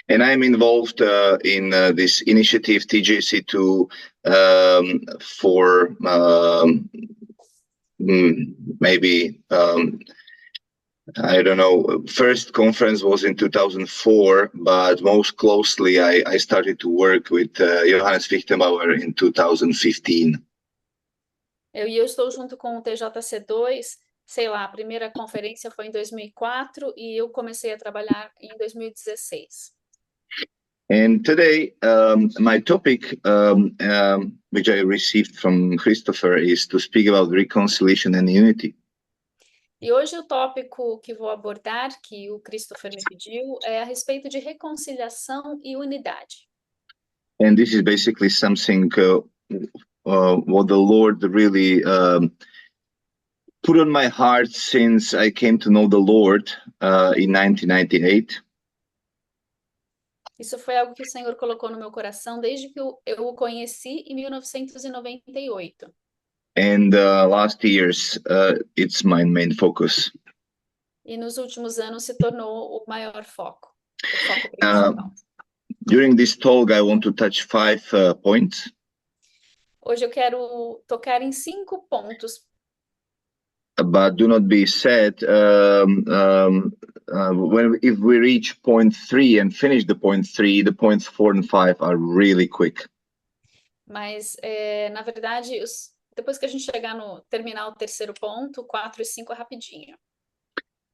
And I'm involved in this initiative TJC2 for maybe I don't know. First conference was in 2004, but most closely I started to work with Johannes Fichtenbauer in 2015. Eu estou junto com o TJC2, sei lá, a primeira conferência foi em 2004 e eu comecei a trabalhar em 2016. And today, my topic, which I received from Christopher, is to speak about reconciliation and unity. E hoje o tópico que vou abordar, que o Christopher me pediu, é a respeito de reconciliação e unidade. And this is basically something what the Lord really put on my heart since I came to know the Lord in 1998. Isso foi algo que o Senhor colocou no meu coração desde que eu o conheci em 1998. And last years, it's my main focus. E nos últimos anos se tornou o maior foco, o foco principal. During this talk, I want to touch 5 points. Hoje eu quero tocar em 5 pontos. But do not be sad if we reach point 3 and finish the point 3, the points 4 and 5 are really quick. Mas, na verdade, depois que a gente terminar o terceiro ponto, 4 e 5 é rapidinho.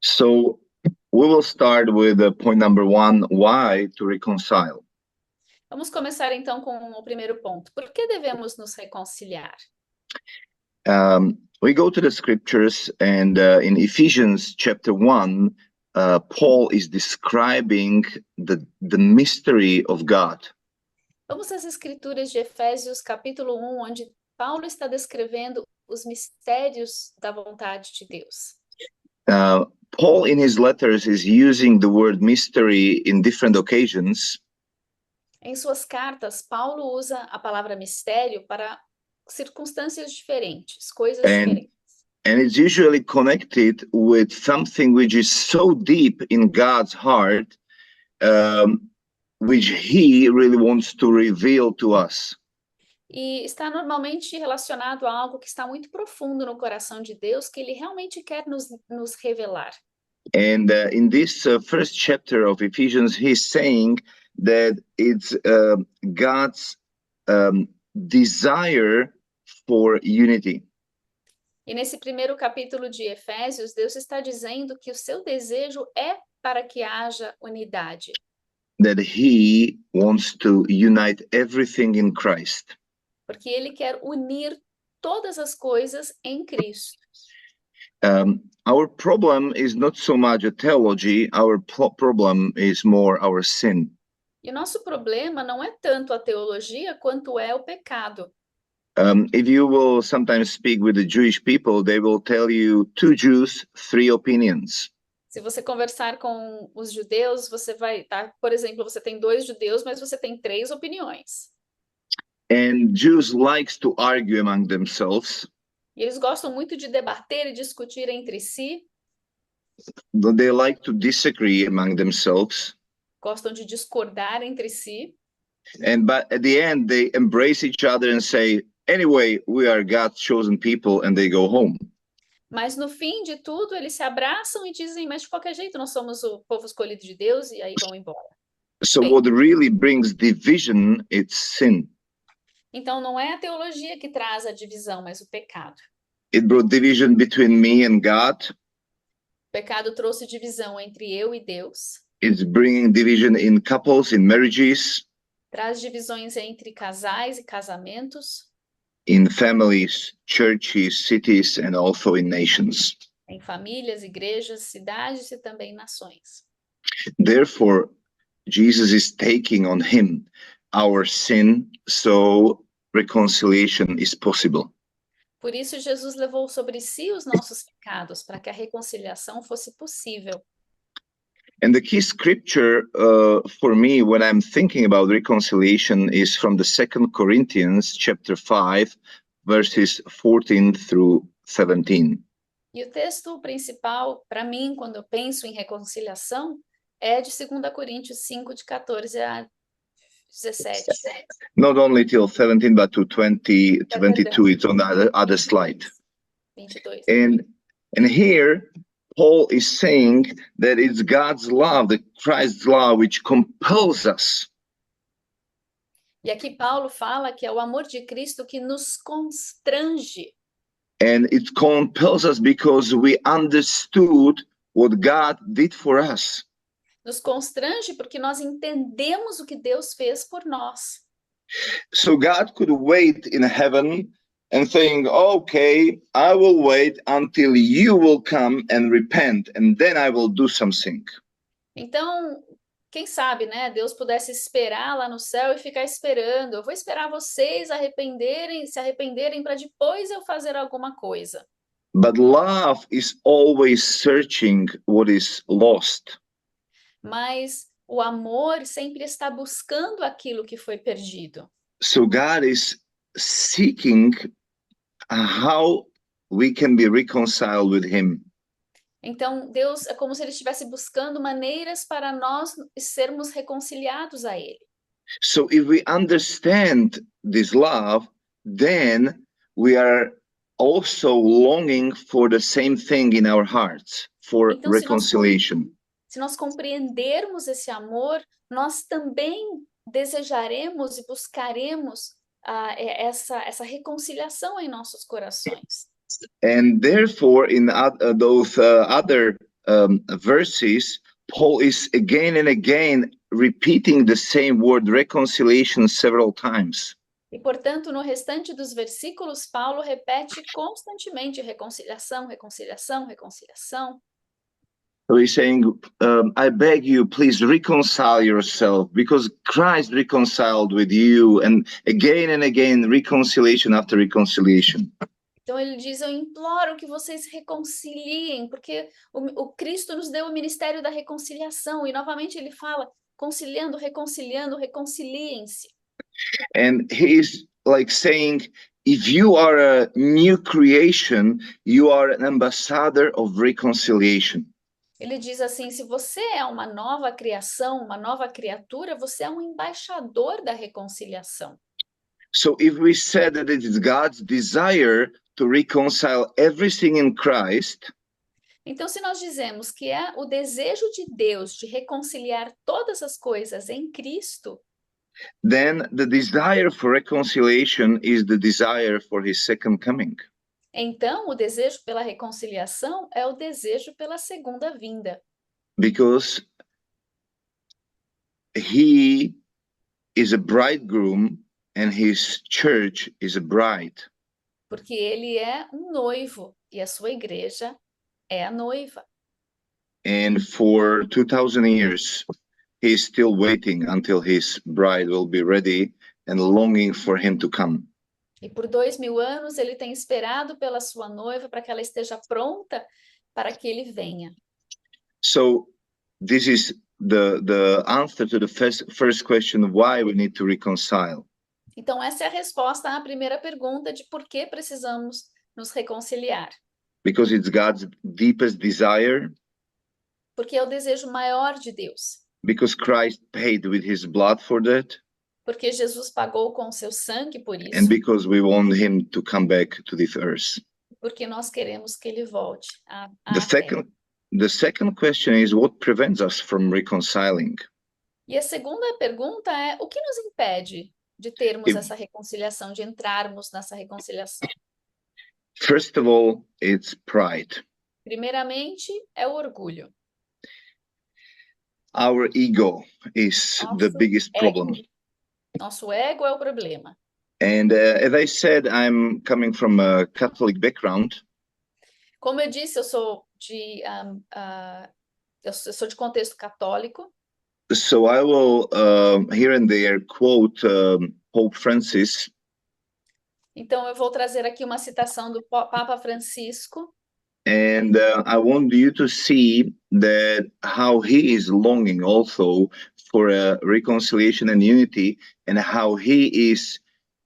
So we will start with point number 1, why to reconcile. Vamos começar então com o primeiro ponto. Por que devemos nos reconciliar? We go to the scriptures, and in Ephesians chapter 1, Paul is describing the mystery of God. Vamos às escrituras de Efésios capítulo 1, onde Paulo está descrevendo os mistérios da vontade de Deus. Paul in his letters is using the word mystery in different occasions. Em suas cartas, Paulo usa a palavra mistério para circunstâncias diferentes, coisas diferentes. And it's usually connected with something which is so deep in God's heart, which he really wants to reveal to us. E está normalmente relacionado a algo que está muito profundo no coração de Deus, que ele realmente quer nos revelar. And in this first chapter of Ephesians, he's saying that it's God's desire for unity. E nesse primeiro capítulo de Efésios, Deus está dizendo que o seu desejo é para que haja unidade. That he wants to unite everything in Christ. Porque ele quer unir todas as coisas em Cristo. Our problem is not so much a theology, our problem is more our sin. E o nosso problema não é tanto a teologia quanto é o pecado. If you will sometimes speak with the Jewish people, they will tell you 2 Jews, 3 opinions. Se você conversar com os judeus, você vai, tá? Por exemplo, você tem 2 judeus, mas você tem 3 opiniões. And Jews likes to argue among themselves. E eles gostam muito de debater e discutir entre si. They like to disagree among themselves. Gostam de discordar entre si. But at the end, they embrace each other and say, anyway, we are God's chosen people, and they go home. Mas no fim de tudo, eles se abraçam e dizem, mas de qualquer jeito nós somos o povo escolhido de Deus, e aí vão embora. So what really brings division, it's sin. Então não é a teologia que traz a divisão, mas o pecado. It brought division between me and God. O pecado trouxe divisão entre eu e Deus. It's bringing division in couples, in marriages. Traz divisões entre casais e casamentos. In families, churches, cities, and also in nations. Em famílias, igrejas, cidades e também nações. Therefore, Jesus is taking on him our sin, so reconciliation is possible. Por isso, Jesus levou sobre si os nossos pecados, para que a reconciliação fosse possível. And the key scripture for me when I'm thinking about reconciliation is from the 2 Corinthians chapter 5, verses 14 through 17. E o texto principal, para mim, quando eu penso em reconciliação, é de 2 Coríntios 5, de 14 a 17. Not only till 17, but to 20, É, 22. It's on the other slide. 22. And here, Paul is saying that it's God's love, the Christ's love, which compels us. E aqui Paulo fala que é o amor de Cristo que nos constrange. And it compels us because we understood what God did for us. Nos constrange porque nós entendemos o que Deus fez por nós. So God could wait in heaven and saying, okay, I will wait until you will come and repent, and then I will do something. Então, quem sabe, né? Deus pudesse esperar lá no céu e ficar esperando. Eu vou esperar vocês se arrependerem para depois eu fazer alguma coisa. But love is always searching what is lost. Mas o amor sempre está buscando aquilo que foi perdido. So God is seeking how we can be reconciled with him. Então, Deus é como se ele estivesse buscando maneiras para nós sermos reconciliados a ele. So if we understand this love, then we are also longing for the same thing in our hearts, for Então, reconciliation. Se nós compreendermos esse amor, nós também desejaremos e buscaremos essa reconciliação em nossos corações. And therefore, in those other verses, Paul is again and again repeating the same word, reconciliation, several times. E, portanto, no restante dos versículos, Paulo repete constantemente reconciliação, reconciliação, reconciliação. So he's saying, I beg you, please reconcile yourself because Christ reconciled with you, and again, reconciliation after reconciliation. Então ele diz, eu imploro que vocês reconciliem, porque o Cristo nos deu o ministério da reconciliação. E novamente ele fala, conciliando, reconciliando, reconciliem-se. And he's like saying, if you are a new creation, you are an ambassador of reconciliation. Ele diz assim, se você é uma nova criação, uma nova criatura, você é um embaixador da reconciliação. So if we said that it is God's desire to reconcile everything in Christ, então, se nós dizemos que é o desejo de Deus de reconciliar todas as coisas em Cristo, then the desire for reconciliation is the desire for his second coming. Então, o desejo pela reconciliação é o desejo pela segunda vinda. Because he is a bridegroom and his church is a bride. Porque ele é um noivo e a sua igreja é a noiva. And for 2000 years, he is still waiting until his bride will be ready and longing for him to come. E por 2000 anos ele tem esperado pela sua noiva para que ela esteja pronta para que ele venha. So this is the answer to the first question, why we need to reconcile. Então essa é a resposta à primeira pergunta de por que precisamos nos reconciliar. Because it's God's deepest desire. Porque é o desejo maior de Deus. Because Christ paid with his blood for that. Porque Jesus pagou com seu sangue por isso. And because we want him to come back to this earth. Porque nós queremos que ele volte à terra. terra. The second question is, what prevents us from reconciling? E a segunda pergunta é, o que nos impede de termos essa reconciliação, de entrarmos nessa reconciliação? First of all, it's pride. Primeiramente, é o orgulho. Our ego is the biggest problem. Nosso ego é o problema. And as I said, I'm coming from a Catholic background. Como eu disse, eu sou de contexto católico. So I will here and there quote Pope Francis. Então eu vou trazer aqui uma citação do Papa Francisco. And I want you to see that how he is longing also for a reconciliation and unity, and how he is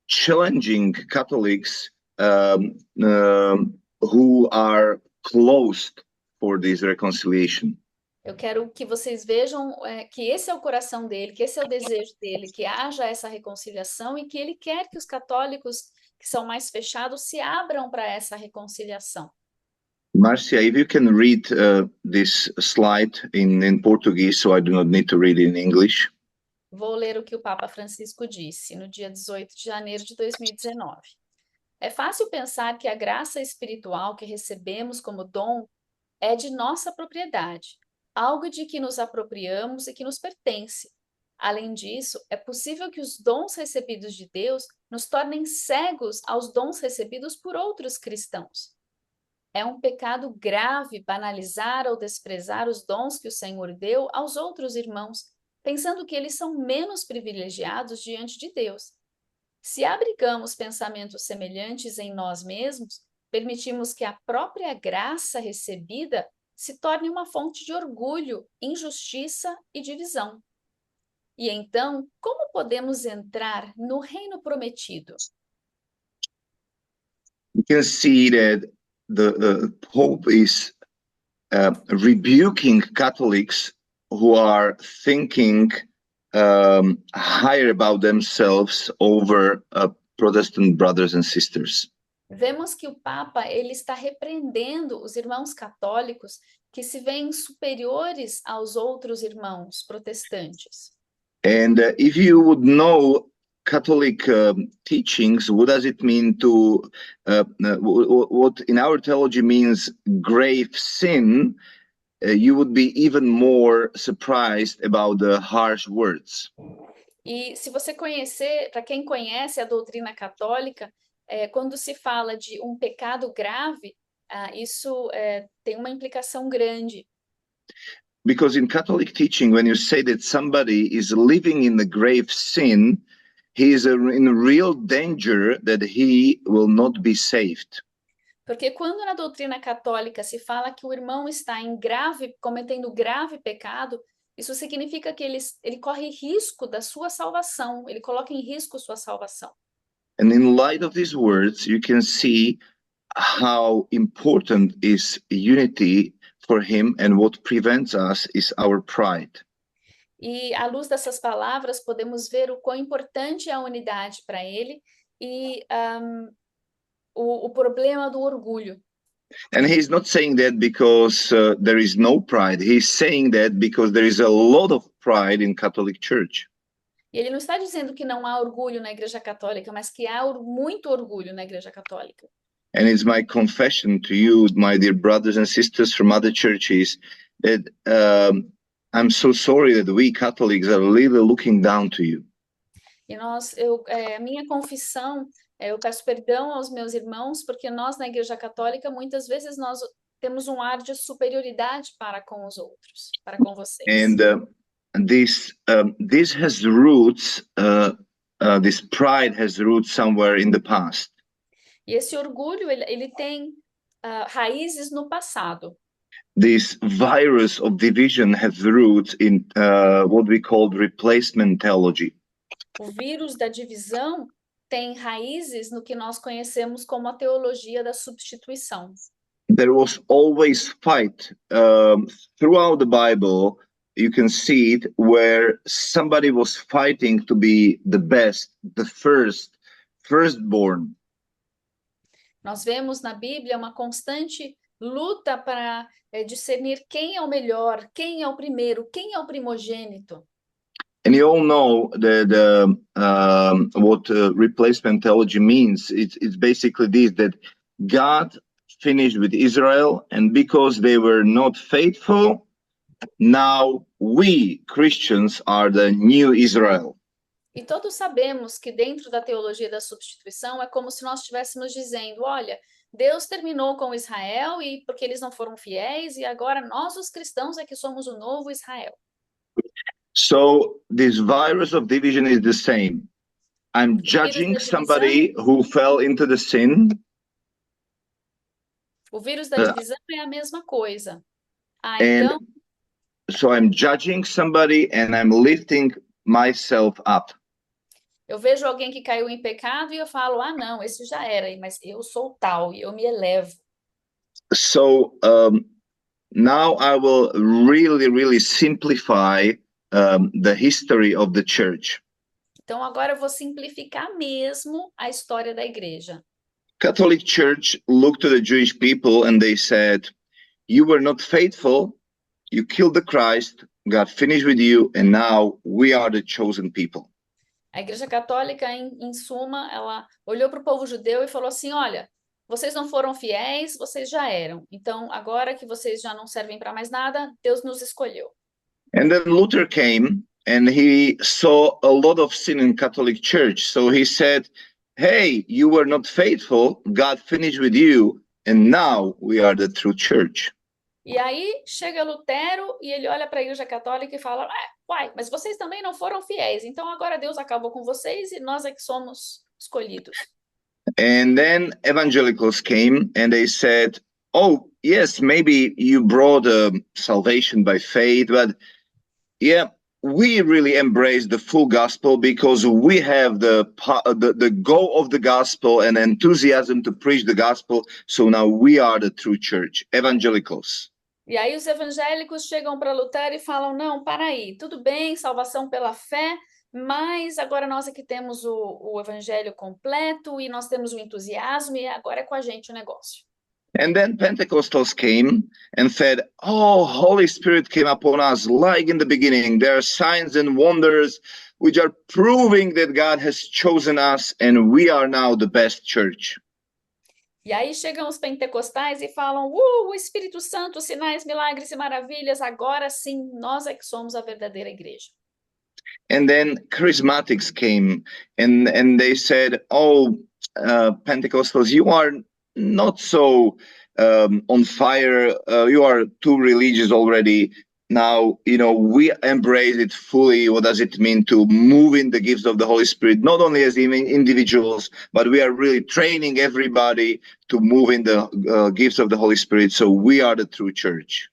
challenging Catholics who are closed for this reconciliation. Eu quero que vocês vejam que esse é o coração dele, que esse é o desejo dele, que haja essa reconciliação e que ele quer que os católicos que são mais fechados se abram para essa reconciliação. Marcia, if you can read this slide in Portuguese, so I do not need to read it in English. Vou ler o que o Papa Francisco disse no dia 18 de janeiro de 2019. É fácil pensar que a graça espiritual que recebemos como dom é de nossa propriedade, algo de que nos apropriamos e que nos pertence. Além disso, é possível que os dons recebidos de Deus nos tornem cegos aos dons recebidos por outros cristãos. É um pecado grave banalizar ou desprezar os dons que o Senhor deu aos outros irmãos, pensando que eles são menos privilegiados diante de Deus. Se abrigamos pensamentos semelhantes em nós mesmos, permitimos que a própria graça recebida se torne uma fonte de orgulho, injustiça e divisão. E então, como podemos entrar no reino prometido? You can see that the Pope is rebuking Catholics who are thinking higher about themselves over Protestant brothers and sisters. Vemos que o Papa ele está repreendendo os irmãos católicos que se veem superiores aos outros irmãos protestantes. And if you would know Catholic teachings, what does it mean to what in our theology means grave sin? You would be even more surprised about the harsh words. E se você conhecer, para quem conhece a doutrina católica, quando se fala de um pecado grave, isso tem uma implicação grande. Because in Catholic teaching, when you say that somebody is living in the grave sin, he is in real danger that he will not be saved. Porque quando na doutrina católica se fala que o irmão está cometendo grave pecado, isso significa que ele corre risco da sua salvação, ele coloca em risco sua salvação. And in light of these words, you can see how important is unity for him, and what prevents us is our pride. E à luz dessas palavras, podemos ver o quão importante é a unidade para ele e o problema do orgulho. And he's not saying that because there is no pride. He's saying that because there is a lot of pride in Catholic Church. E ele não está dizendo que não há orgulho na Igreja Católica, mas que há muito orgulho na Igreja Católica. And it's my confession to you, my dear brothers and sisters from other churches, that I'm so sorry that we Catholics are really looking down to you. E a minha confissão, eu peço perdão aos meus irmãos, porque nós na Igreja Católica muitas vezes nós temos um ar de superioridade para com os outros, para com vocês. And this has roots. This pride has roots somewhere in the past. E esse orgulho ele tem raízes no passado. This virus of division has roots in what we call replacement theology. O vírus da divisão tem raízes no que nós conhecemos como a teologia da substituição. There was always fight throughout the Bible. You can see it where somebody was fighting to be the best, the firstborn. Nós vemos na Bíblia uma constante luta para discernir quem é o melhor, quem é o primeiro, quem é o primogênito. And you all know what replacement theology means. It's basically this, that God finished with Israel, and because they were not faithful, now we Christians are the new Israel. E todos sabemos que dentro da teologia da substituição é como se nós estivéssemos dizendo, olha, Deus terminou com Israel e porque eles não foram fiéis e agora nós os cristãos é que somos o novo Israel. So this virus of division is the same. I'm judging somebody who fell into the sin. O vírus da divisão é a mesma coisa. Então, so I'm judging somebody and I'm lifting myself up. Eu vejo alguém que caiu em pecado e eu falo, não, esse já era, mas eu sou tal e eu me elevo. So now I will really simplify the history of the church. Então agora eu vou simplificar mesmo a história da igreja. Catholic Church looked to the Jewish people and they said, you were not faithful, you killed the Christ, God finished with you, and now we are the chosen people. A Igreja Católica, em suma, ela olhou para o povo judeu e falou assim, olha, vocês não foram fiéis, vocês já eram. Então, agora que vocês já não servem para mais nada, Deus nos escolheu. And then Luther came and he saw a lot of sin in Catholic Church. So he said, hey, you were not faithful, God finished with you, and now we are the true church. E aí chega Lutero e ele olha para a Igreja Católica e fala, uai, mas vocês também não foram fiéis, então agora Deus acabou com vocês e nós é que somos escolhidos. And then evangelicals came and they said, oh, yes, maybe you brought salvation by faith, but yeah, we really embrace the full gospel because we have the goal of the gospel and enthusiasm to preach the gospel. So now we are the true church, evangelicals. E aí os evangélicos chegam para Lutero e falam, não, para aí, tudo bem, salvação pela fé, mas agora nós aqui temos o evangelho completo e nós temos o entusiasmo e agora é com a gente o negócio. And then Pentecostals came and said, oh, Holy Spirit came upon us like in the beginning. There are signs and wonders which are proving that God has chosen us and we are now the best church. E aí chegam os pentecostais e falam, o Espírito Santo, sinais, milagres e maravilhas, agora sim, nós é que somos a verdadeira igreja. And then charismatics came and they said, oh, Pentecostals, you are not so on fire, you are too religious already. Now, we embrace it fully. What does it mean to move in the gifts of the Holy Spirit, not only as individuals, but we are really training everybody to move in the gifts of the Holy Spirit. So we are the true church.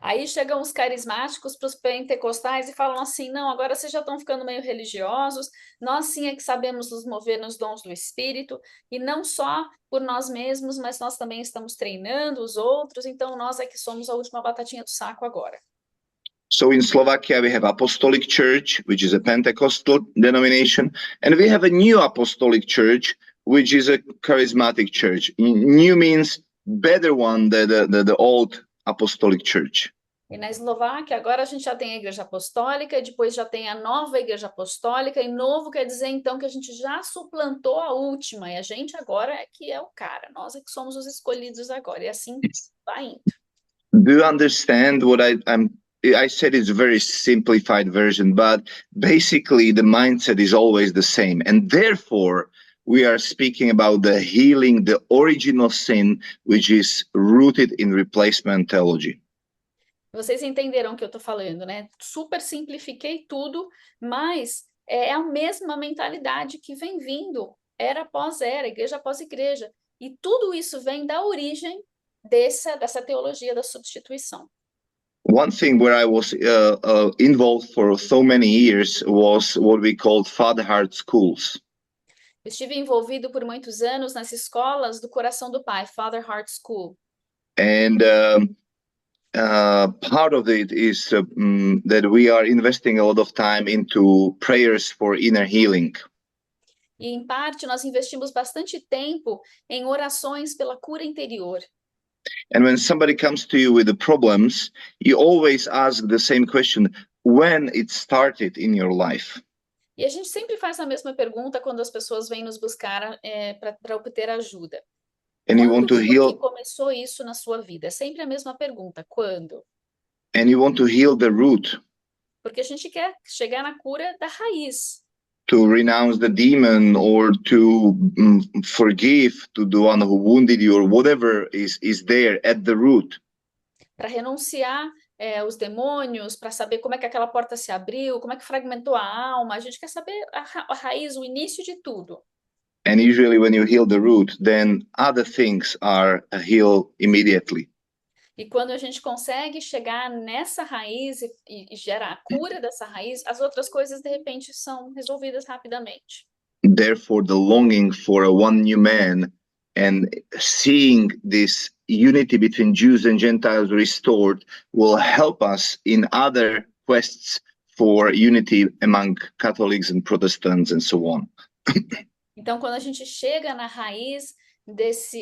Aí chegam os carismáticos para os pentecostais e falam assim, não, agora vocês já estão ficando meio religiosos, nós sim é que sabemos nos mover nos dons do Espírito, e não só por nós mesmos, mas nós também estamos treinando os outros, então nós é que somos a última batatinha do saco agora. So in Slovakia, we have Apostolic Church, which is a Pentecostal denomination, and we have a new Apostolic Church, which is a charismatic church. New means better one than the old Apostolic Church. E na Eslováquia, agora a gente já tem a Igreja Apostólica, e depois já tem a nova Igreja Apostólica, e novo quer dizer, então, que a gente já suplantou a última, e a gente agora é que é o cara, nós é que somos os escolhidos agora, e assim vai indo. Do you understand what I said it's a very simplified version, but basically the mindset is always the same. And therefore, we are speaking about the healing, the original sin, which is rooted in replacement theology. Vocês entenderam o que eu estou falando, né? Super simplifiquei tudo, mas é a mesma mentalidade que vem vindo, era após era, igreja após igreja. E tudo isso vem da origem dessa teologia da substituição. One thing where I was involved for so many years was what we called Father Heart schools. Eu estive envolvido por muitos anos nas escolas do Coração do Pai, Father Heart School. And part of it is that we are investing a lot of time into prayers for inner healing. E em parte nós investimos bastante tempo em orações pela cura interior. And when somebody comes to you with the problems, you always ask the same question, when it started in your life. E a gente sempre faz a mesma pergunta quando as pessoas vêm nos buscar para obter ajuda. And you want to Quando heal, que começou isso na sua vida? É sempre a mesma pergunta, quando? and you want to heal the root, Porque a gente quer chegar na cura da raiz. to renounce the demon or to forgive to the one who wounded you or whatever is there at the root. Para renunciar os demônios, para saber como é que aquela porta se abriu, como é que fragmentou a alma. A gente quer saber a raiz, o início de tudo. And usually when you heal the root, then other things are healed immediately. E quando a gente consegue chegar nessa raiz e gerar a cura dessa raiz, as outras coisas, de repente, são resolvidas rapidamente. Therefore, the longing for a one new man and seeing this unity between Jews and Gentiles restored will help us in other quests for unity among Catholics and Protestants and so on. Então, quando a gente chega na raiz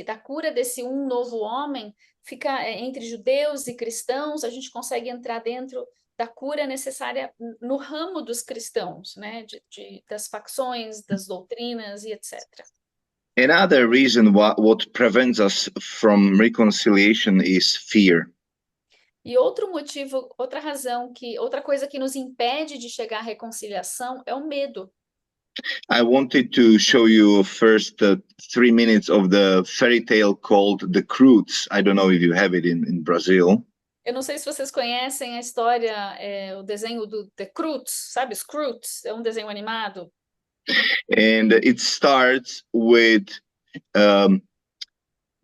da cura desse um novo homem, fica entre judeus e cristãos, a gente consegue entrar dentro da cura necessária no ramo dos cristãos, né? Das facções, das doutrinas e etc. Another reason what prevents us from reconciliation is fear. E outro motivo, outra razão, outra coisa que nos impede de chegar à reconciliação é o medo. I wanted to show you first 3 minutes of the fairy tale called The Croods. I don't know if you have it in Brazil. Eu não sei se vocês conhecem a história, o desenho do The Croods, sabe? Scrooge, é um desenho animado. And it starts with,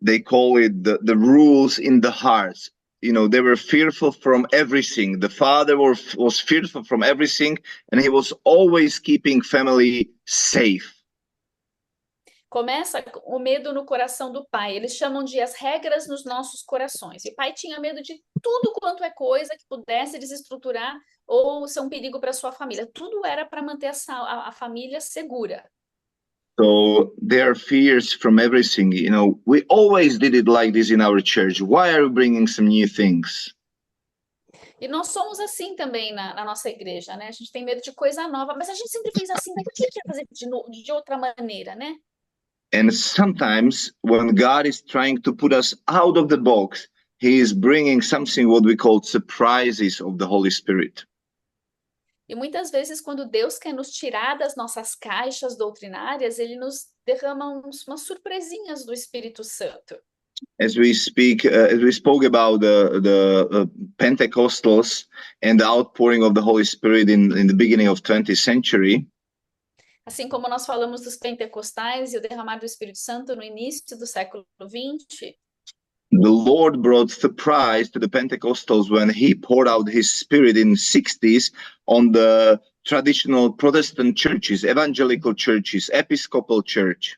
they call it the rules in the hearts. You know, they were fearful from everything. The father was fearful from everything, and he was always keeping family safe. Começa o medo no coração do pai. Eles chamam de as regras nos nossos corações. E o pai tinha medo de tudo quanto é coisa que pudesse desestruturar ou ser um perigo para sua família. Tudo era para manter a família segura. So their fears from everything, you know, we always did it like this in our church. Why are we bringing some new things? E nós somos assim também na nossa igreja, né? A gente tem medo de coisa nova, mas a gente sempre fez assim, mas por que ia fazer de outra maneira, né? And sometimes when God is trying to put us out of the box, he is bringing something what we call surprises of the Holy Spirit. E muitas vezes, quando Deus quer nos tirar das nossas caixas doutrinárias, ele nos derrama umas surpresinhas do Espírito Santo. As we spoke about the Pentecostals and the outpouring of the Holy Spirit in the beginning of 20th century. Assim como nós falamos dos pentecostais e o derramar do Espírito Santo no início do século 20, the Lord brought surprise to the Pentecostals when he poured out his spirit in the 60s on the traditional Protestant churches, evangelical churches, Episcopal Church.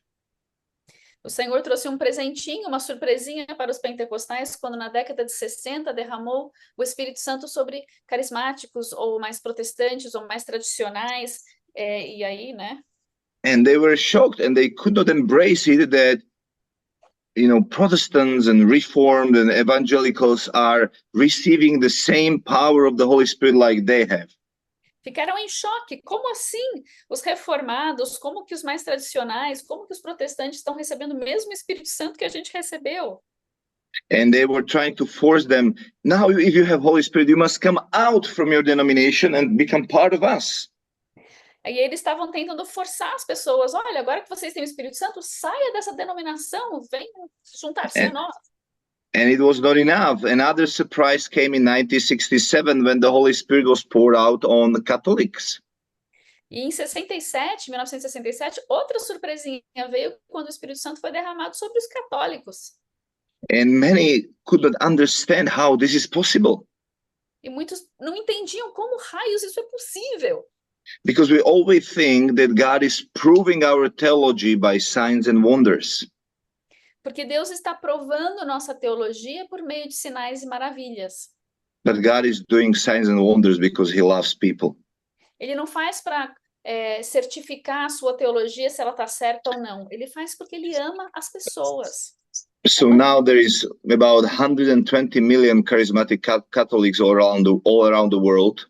O Senhor trouxe um presentinho, uma surpresinha para os pentecostais, quando na década de 60 derramou o Espírito Santo sobre carismáticos, ou mais protestantes, ou mais tradicionais, e aí, né? And they were shocked and they could not embrace it that, you know, Protestants and Reformed and Evangelicals are receiving the same power of the Holy Spirit like they have. Ficaram em choque. Como assim? Os reformados, como que os mais tradicionais, como que os protestantes estão recebendo o mesmo Espírito Santo que a gente recebeu? And they were trying to force them, now if you have Holy Spirit, you must come out from your denomination and become part of us. Aí eles estavam tentando forçar as pessoas, olha, agora que vocês têm o Espírito Santo, saia dessa denominação, venham juntar-se a nós. And it was not enough. Another surprise came in 1967 when the Holy Spirit was poured out on the Catholics. E em 1967, outra surpresinha veio quando o Espírito Santo foi derramado sobre os católicos. And many could not understand how this is possible. E muitos não entendiam como raios isso é possível. Because we always think that God is proving our theology by signs and wonders. Porque Deus está provando nossa teologia por meio de sinais e maravilhas. But God is doing signs and wonders because he loves people. Ele não faz para certificar a sua teologia se ela está certa ou não. Ele faz porque ele ama as pessoas. So now there is about 120 million charismatic Catholics all around the world.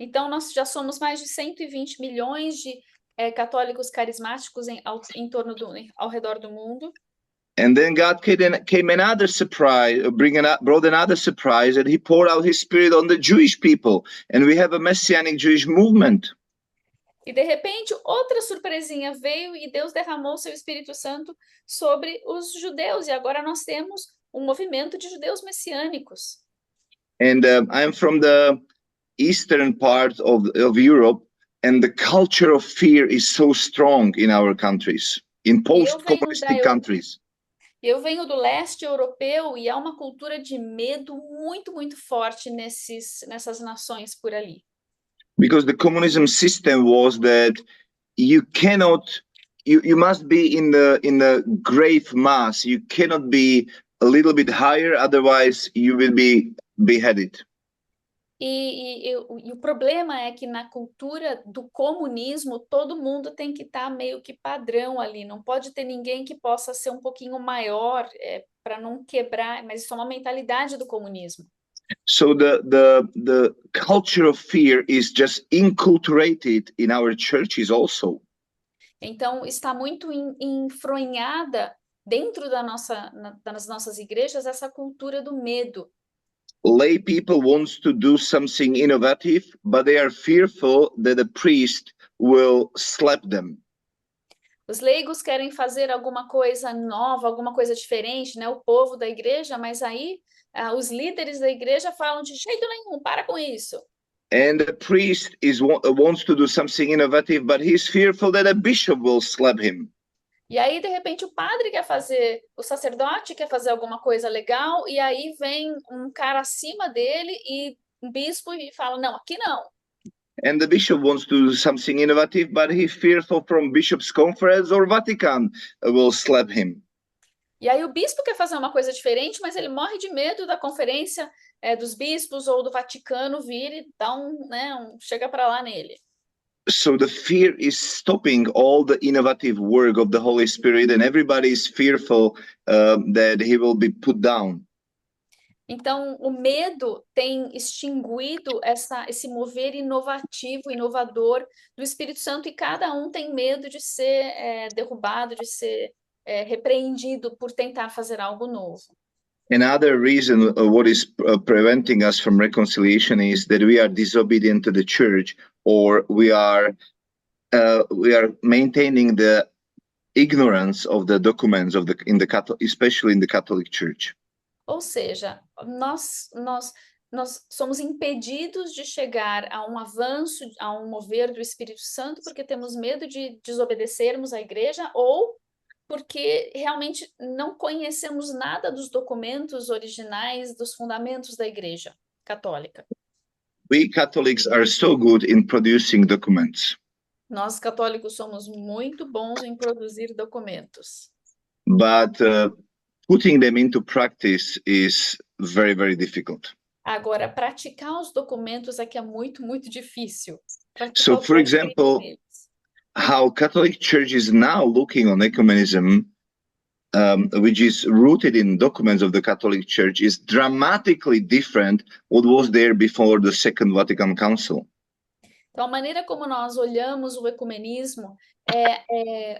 Então nós já somos mais de 120 milhões de católicos carismáticos ao redor do mundo. And then God came another surprise, brought another surprise, and he poured out his spirit on the Jewish people. And we have a messianic Jewish movement. E de repente, outra surpresinha veio e Deus derramou seu Espírito Santo sobre os judeus. E agora nós temos um movimento de judeus messiânicos. And I'm from the eastern part of Europe, and the culture of fear is so strong in our countries, in post-communistic countries. Eu venho do leste europeu e há uma cultura de medo muito, muito forte nessas nações por ali. Because the communism system was that you must be in the grave mass. You cannot be a little bit higher, otherwise you will be beheaded. E o problema é que na cultura do comunismo, todo mundo tem que estar meio que padrão ali, não pode ter ninguém que possa ser um pouquinho maior, para não quebrar, mas isso é uma mentalidade do comunismo. So the culture of fear is just inculturated in our churches also. Então, está muito enfronhada dentro das nossas igrejas essa cultura do medo. Lay people wants to do something innovative, but they are fearful that the priest will slap them. Os leigos querem fazer alguma coisa nova, alguma coisa diferente, né? O povo da igreja, mas aí os líderes da igreja falam de jeito nenhum, para com isso. And the priest wants to do something innovative, but he's fearful that a bishop will slap him. E aí, de repente, o sacerdote quer fazer alguma coisa legal, e aí vem um cara acima dele e um bispo e fala, não, aqui não. And the bishop wants to do something innovative, but he's fearful from Bishops' Conference or Vatican will slap him. E aí o bispo quer fazer uma coisa diferente, mas ele morre de medo da conferência dos bispos ou do Vaticano vir e dar chega para lá nele. So the fear is stopping all the innovative work of the Holy Spirit, and everybody is fearful that he will be put down. Então, o medo tem extinguido esse mover inovativo, inovador do Espírito Santo, e cada um tem medo de ser derrubado, de ser repreendido por tentar fazer algo novo. Another reason what is preventing us from reconciliation is that we are disobedient to the church, or we are maintaining the ignorance of the documents especially in the Catholic Church. Ou seja, nós somos impedidos de chegar a um avanço, a um mover do Espírito Santo, porque temos medo de desobedecermos à igreja, ou porque realmente não conhecemos nada dos documentos originais, dos fundamentos da igreja católica. We Catholics are so good in producing documents. Nós católicos somos muito bons em produzir documentos. But putting them into practice is very, very difficult. Agora, praticar os documentos é que é muito, muito difícil. So, for example, how Catholic Church is now looking on ecumenism, which is rooted in documents of the Catholic Church, is dramatically different what was there before the Second Vatican Council. Então, a maneira como nós olhamos o ecumenismo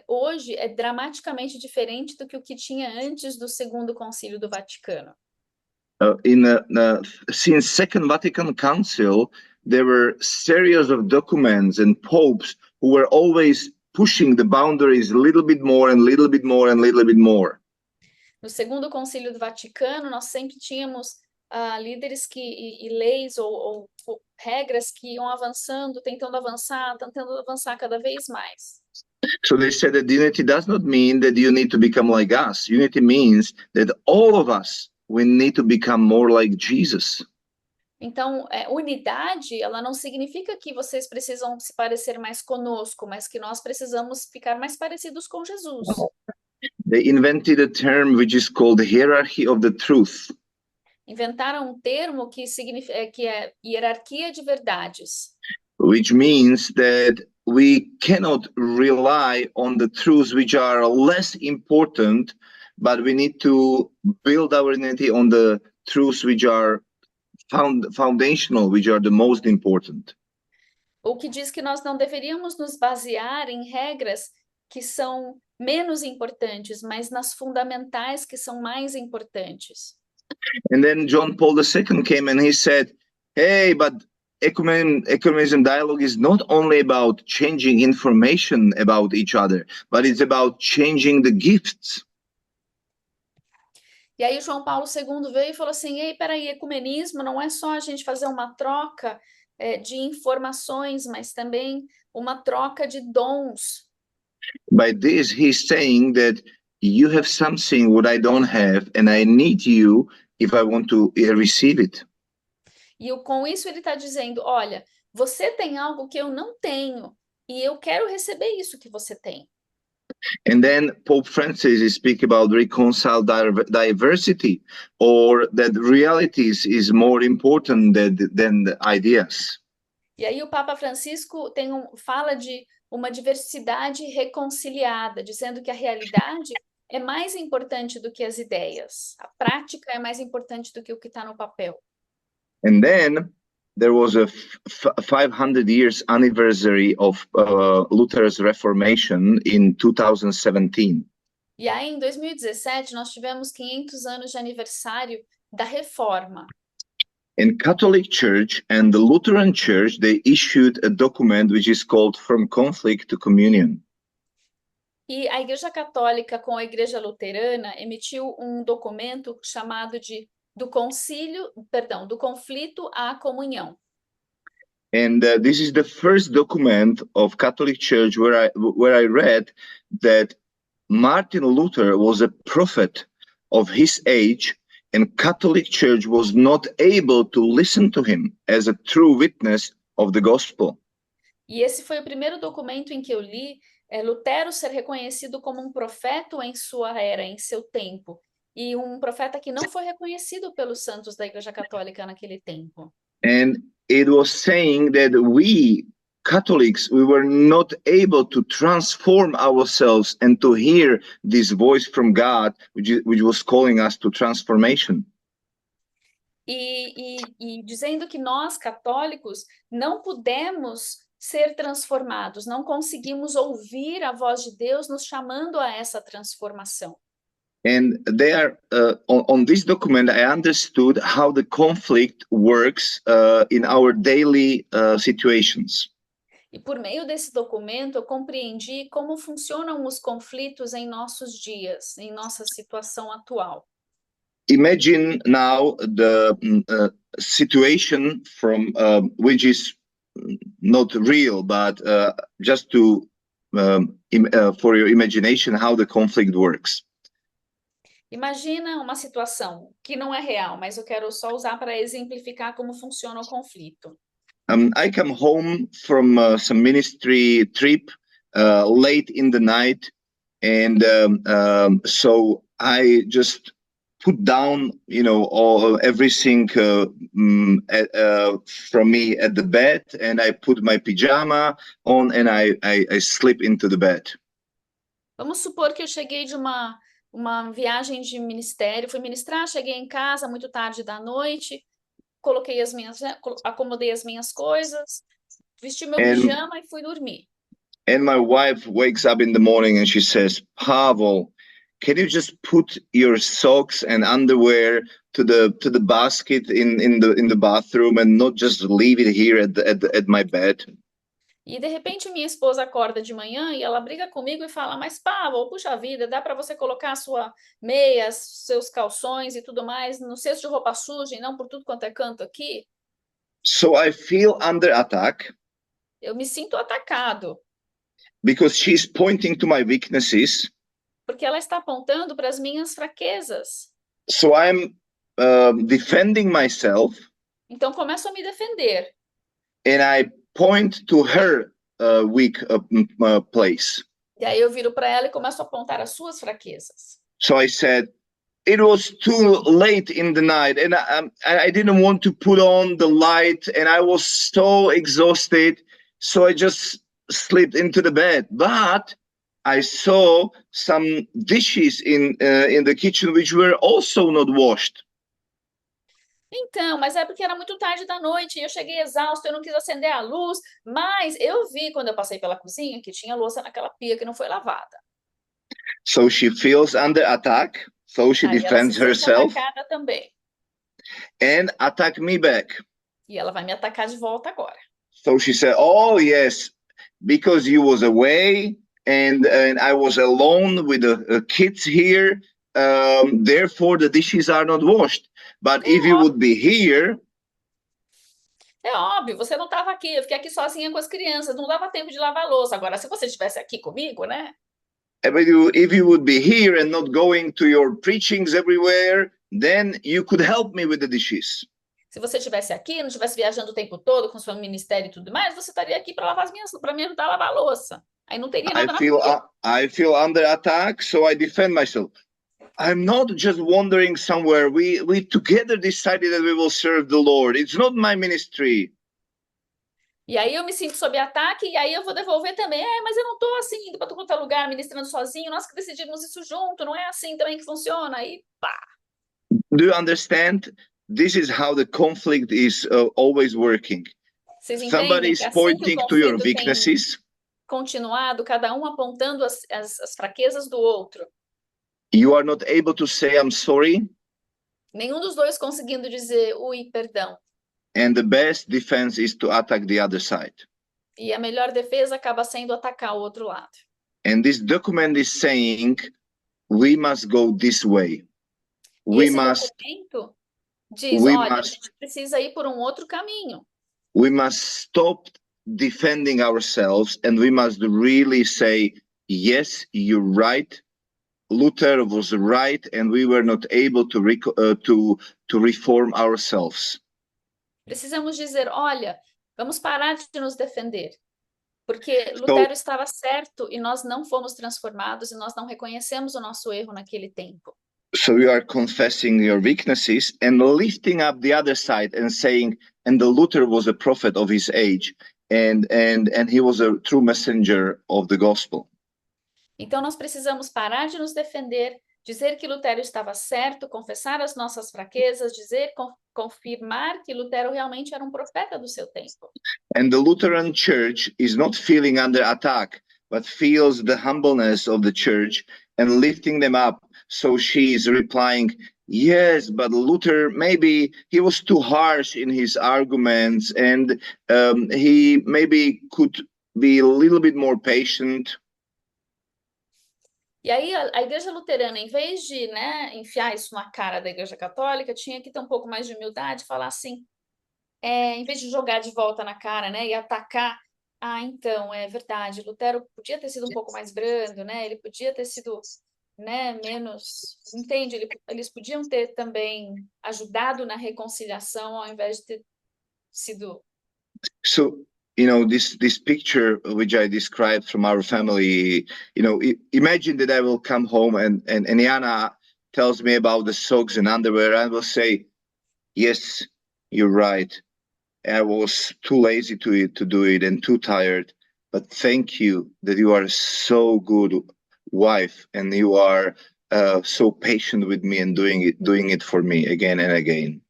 hoje é dramaticamente diferente do que o que tinha antes do Segundo Concílio do Vaticano. Since Second Vatican Council, there were series of documents and popes who were always pushing the boundaries a little bit more and little bit more and little bit more. No Segundo Concílio do Vaticano, nós sempre tínhamos líderes e leis ou regras que iam avançando, tentando avançar cada vez mais. So they said that unity does not mean that you need to become like us. Unity means that all of us, we need to become more like Jesus. Então, unidade, ela não significa que vocês precisam se parecer mais conosco, mas que nós precisamos ficar mais parecidos com Jesus. They invented a term which is called hierarchy of the truth. Inventaram um termo que é hierarquia de verdades. Which means that we cannot rely on the truths which are less important, but we need to build our identity on the truths which are foundational, which are the most important. O que diz que nós não deveríamos nos basear em regras que são menos importantes, mas nas fundamentais que são mais importantes. And then John Paul II came and he said, hey, but ecumenism dialogue is not only about changing information about each other, but it's about changing the gifts. E aí João Paulo II veio e falou assim, ei, peraí, ecumenismo não é só a gente fazer uma troca de informações, mas também uma troca de dons. By this, he's saying that you have something what I don't have, and I need you if I want to receive it. E com isso ele está dizendo, olha, você tem algo que eu não tenho, e eu quero receber isso que você tem. And then Pope Francis is speak about reconcile diversity, or that realities is more important than the ideas. E aí o Papa Francisco fala de uma diversidade reconciliada, dizendo que a realidade é mais importante do que as ideias. A prática é mais importante do que o que está no papel. And then there was a 500 years anniversary of Luther's Reformation in 2017. E aí, em 2017, nós tivemos 500 anos de aniversário da Reforma. And Catholic Church and the Lutheran Church, they issued a document which is called From Conflict to Communion. E a Igreja Católica com a Igreja Luterana emitiu um documento chamado de do conflito à comunhão. And this is the first document of Catholic Church where I read that Martin Luther was a prophet of his age, and Catholic Church was not able to listen to him as a true witness of the gospel. E esse foi o primeiro documento em que eu li Lutero ser reconhecido como um profeta em sua era, em seu tempo, e um profeta que não foi reconhecido pelos santos da Igreja Católica naquele tempo. And it was saying that we Catholics, we were not able to transform ourselves and to hear this voice from God, which was calling us to transformation. E dizendo que nós, católicos, não pudemos ser transformados, não conseguimos ouvir a voz de Deus nos chamando a essa transformação. And there, on this document, I understood how the conflict works in our daily situations. E por meio desse documento, eu compreendi como funcionam os conflitos em nossos dias, em nossa situação atual. Imagine now the situation from which is not real, but just to for your imagination how the conflict works. Imagina uma situação que não é real, mas eu quero só usar para exemplificar como funciona o conflito. I come home from some ministry trip late in the night, and so I just put down, everything from me at the bed, and I put my pajama on, and I slip into the bed. Vamos supor que eu cheguei de uma viagem de ministério, fui ministrar, cheguei em casa muito tarde da noite, acomodei as minhas coisas, vesti meu pijama e fui dormir. And my wife wakes up in the morning and she says, Pavel, can you just put your socks and underwear to the basket in the bathroom and not just leave it here at my bed? E de repente minha esposa acorda de manhã e ela briga comigo e fala: mas Pavel, puxa vida, dá para você colocar sua meia, seus calções e tudo mais no cesto de roupa suja e não por tudo quanto é canto aqui? So I feel under attack. Eu me sinto atacado. Because she's pointing to my weaknesses. Porque ela está apontando para as minhas fraquezas. So I'm defending myself. Então começo a me defender. And I point to her weak place. E aí eu viro para ela e começo a apontar as suas fraquezas. So I said, it was too late in the night, and I didn't want to put on the light, and I was so exhausted, so I just slipped into the bed. But I saw some dishes in the kitchen which were also not washed. Então, mas é porque era muito tarde da noite e eu cheguei exausto, eu não quis acender a luz, mas eu vi quando eu passei pela cozinha que tinha louça naquela pia que não foi lavada. So she feels under attack, so she defends herself. Atacada também. And attack me back. E ela vai me atacar de volta agora. So she said, "Oh yes, because you was away and I was alone with the kids here, therefore the dishes are not washed. But if you would be here..." É óbvio, você não estava aqui, eu fiquei aqui sozinha com as crianças, não dava tempo de lavar a louça. Agora, se você estivesse aqui comigo, né? If you would be here and not going to your preachings everywhere, then you could help me with the dishes. Se você estivesse aqui, não estivesse viajando o tempo todo com seu ministério e tudo mais, você estaria aqui para me ajudar a lavar a louça. Aí não teria nada na rua. I feel under attack, so I defend myself. I'm not just wandering somewhere. We together decided that we will serve the Lord. It's not my ministry. E aí eu me sinto sob ataque, e aí eu vou devolver também. Mas eu não estou assim, indo para todo lugar, ministrando sozinho. Nós que decidimos isso junto, não é assim também que funciona. Aí, pá. Do you understand? This is how the conflict is always working. Vocês Somebody entendem is que assim que o pointing to your conflito tem weaknesses. continuado, cada um apontando as fraquezas do outro. You are not able to say, I'm sorry. Nenhum dos dois conseguindo dizer, ui, perdão. And the best defense is to attack the other side. E a melhor defesa acaba sendo atacar o outro lado. And this document is saying, we must go this way. E esse documento diz, olha, a gente precisa ir por um outro caminho. We must stop defending ourselves and we must really say, yes, you're right. Luther was right and we were not able to reform ourselves. Precisamos dizer, olha, vamos parar de nos defender. Porque Lutero estava certo e nós não fomos transformados e nós não reconhecemos o nosso erro naquele tempo. So you are confessing your weaknesses and lifting up the other side and saying, and the Luther was a prophet of his age and he was a true messenger of the gospel. Então nós precisamos parar de nos defender, dizer que Lutero estava certo, confessar as nossas fraquezas, confirmar que Lutero realmente era um profeta do seu tempo. And the Lutheran Church is not feeling under attack, but feels the humbleness of the church and lifting them up. So she is replying, yes, but Luther, maybe he was too harsh in his arguments and he maybe could be a little bit more patient. E aí a igreja luterana, em vez de, né, enfiar isso na cara da igreja católica, tinha que ter um pouco mais de humildade e falar assim, em vez de jogar de volta na cara, né, e atacar, então, é verdade, Lutero podia ter sido um pouco mais brando, né, ele podia ter sido, né, menos, entende? Eles podiam ter também ajudado na reconciliação ao invés de ter sido... So, you know, this picture which I described from our family, you know, imagine that I will come home and Jana tells me about the socks and underwear, and I will say, yes, you're right. I was too lazy to do it and too tired, but thank you that you are so good wife and you are so patient with me and doing it for me again and again.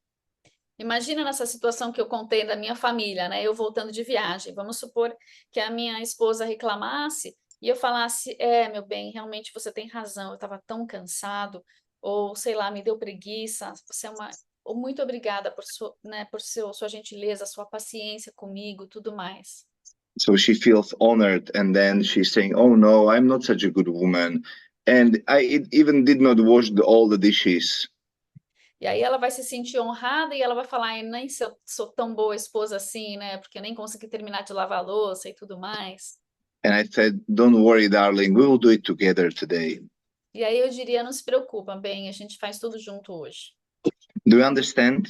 Imagina nessa situação que eu contei da minha família, né? Eu voltando de viagem. Vamos supor que a minha esposa reclamasse e eu falasse, meu bem, realmente você tem razão, eu estava tão cansado, ou sei lá, me deu preguiça, você é muito obrigada por sua gentileza, sua paciência comigo, tudo mais. So she feels honored, and then she's saying, oh no, I'm not such a good woman, and I even did not wash all the dishes. E aí ela vai se sentir honrada e ela vai falar, nem sou tão boa esposa assim, né? Porque eu nem consegui terminar de lavar a louça e tudo mais. And I said, don't worry, darling, we will do it together today. E aí eu diria, não se preocupa, bem, a gente faz tudo junto hoje. Do you understand?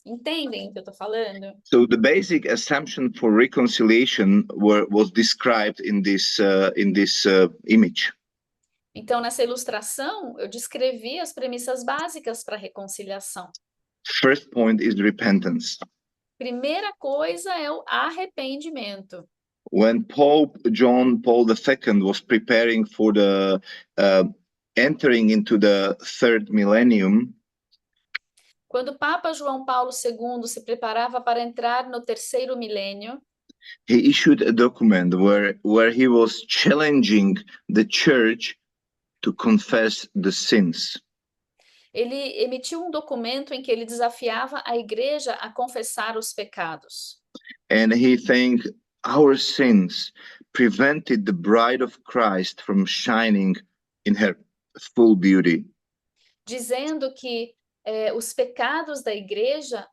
Entendem o que eu estou falando? So the basic assumption for reconciliation was described in this image. Então, nessa ilustração, eu descrevi as premissas básicas para a reconciliação. First point is repentance. Primeira coisa é o arrependimento. When Pope John Paul II was preparing for the entering into the third millennium, quando o Papa João Paulo II se preparava para entrar no terceiro milênio, he issued a document where he was challenging the church to confess the sins. Ele emitiu documento em que ele desafiava a igreja a confessar os pecados. And he think our sins prevented the bride of Christ from shining in her full beauty. Dizendo que os pecados da igreja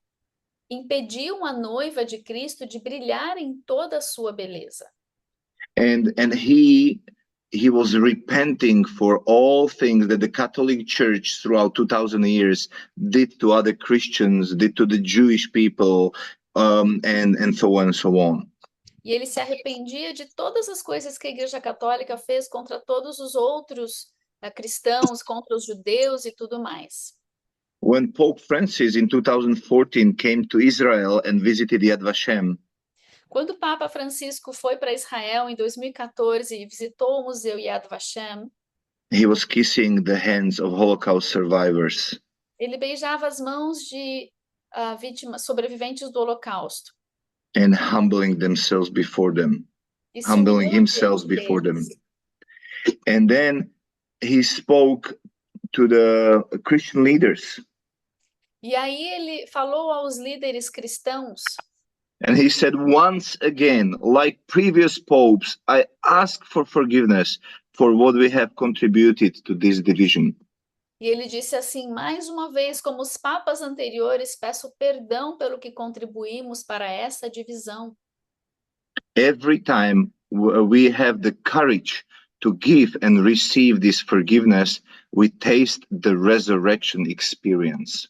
impediam a noiva de Cristo de brilhar em toda a sua beleza. And he was repenting for all things that the Catholic Church throughout 2000 years did to other Christians, did to the Jewish people, and so on and so on. E ele se arrependia de todas as coisas que a Igreja Católica fez contra todos os outros cristãos, contra os judeus e tudo mais. When Pope Francis in 2014 came to Israel and visited Yad Vashem, Quando o Papa Francisco foi para Israel em 2014 e visitou o Museu Yad Vashem, he was kissing the hands of Holocaust survivors ele beijava as mãos de vítimas, sobreviventes do Holocausto. and humbling themselves before them, E se humbling humilhando himself diante before them. deles. And then he spoke to the Christian leaders E aí ele falou aos líderes cristãos, and he said, once again, like previous popes, I ask for forgiveness for what we have contributed to this division. e ele disse assim, mais uma vez, como os papas anteriores, peço perdão pelo que contribuímos para essa divisão. Every time we have the courage to give and receive this forgiveness, we taste the resurrection experience.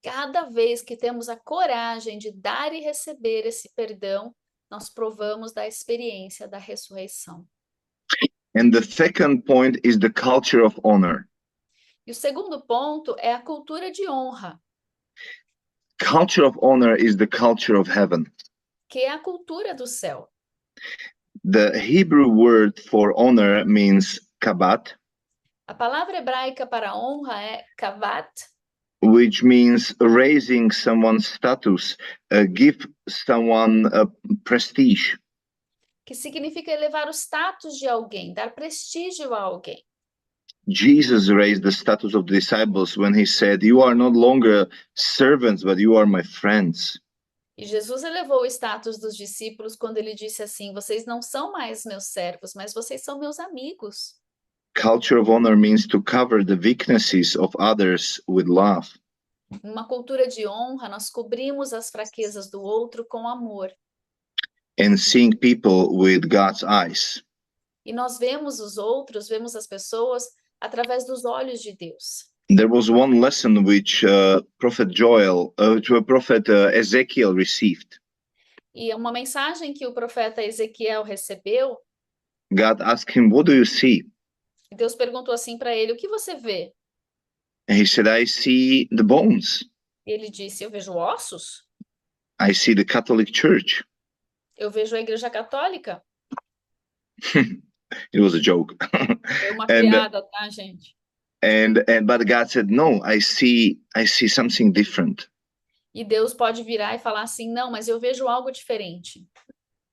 Cada vez que temos a coragem de dar e receber esse perdão, nós provamos da experiência da ressurreição. And the second point is the culture of honor. E o segundo ponto é a cultura de honra, Culture of honor is the culture of heaven. que é a cultura do céu. The Hebrew word for honor means kabat, A palavra hebraica para honra é kavat, which means raising someone's status, give someone a prestige. que significa elevar o status de alguém, dar prestígio a alguém. Jesus raised the status of the disciples when he said, "You are no longer servants, but you are my friends." E Jesus elevou o status dos discípulos quando ele disse assim: vocês não são mais meus servos, mas vocês são meus amigos. Culture of honor means to cover the weaknesses of others with love. Numa cultura de honra, nós cobrimos as fraquezas do outro com amor. And seeing people with God's eyes. E nós vemos os outros, vemos as pessoas através dos olhos de Deus. There was one lesson which Prophet Ezekiel received. E uma mensagem que o profeta Ezequiel recebeu, God asked him, "What do you see?" e Deus perguntou assim para ele: o que você vê? And he said, "I see the bones. E ele disse: eu vejo ossos, I see the Catholic Church." eu vejo a Igreja Católica. It was a joke. Foi uma And- piada, tá, gente? But God said, "No, I see something different." E Deus pode virar e falar assim: não, mas eu vejo algo diferente.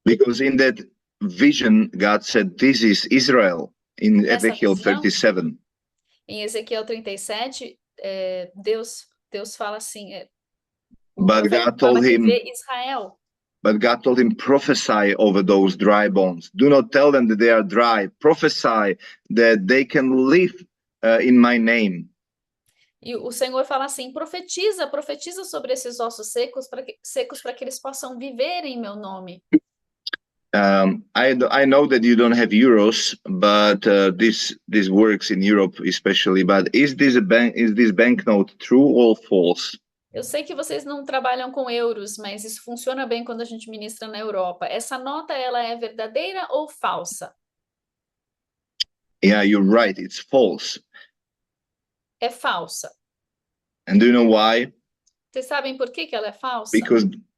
Because in that vision, God said, "This is Israel," in Nessa Ezekiel visão, 37. em Ezequiel 37, Deus fala assim: o But profeta God told fala que him, vê Israel. But God told him, prophesy over those dry bones. Do not tell them that they are dry. Prophesy that they can live in my name. E o Senhor fala assim: profetiza sobre esses ossos secos para que eles possam viver em meu nome. I know that you don't have euros, but this works in Europe especially. But is this banknote true or false? Eu sei que vocês não trabalham com euros, mas isso funciona bem quando a gente ministra na Europa. Essa nota, ela é verdadeira ou falsa? Yeah, you're right. It's false. É falsa. And do you know why? Vocês sabem por que ela é falsa?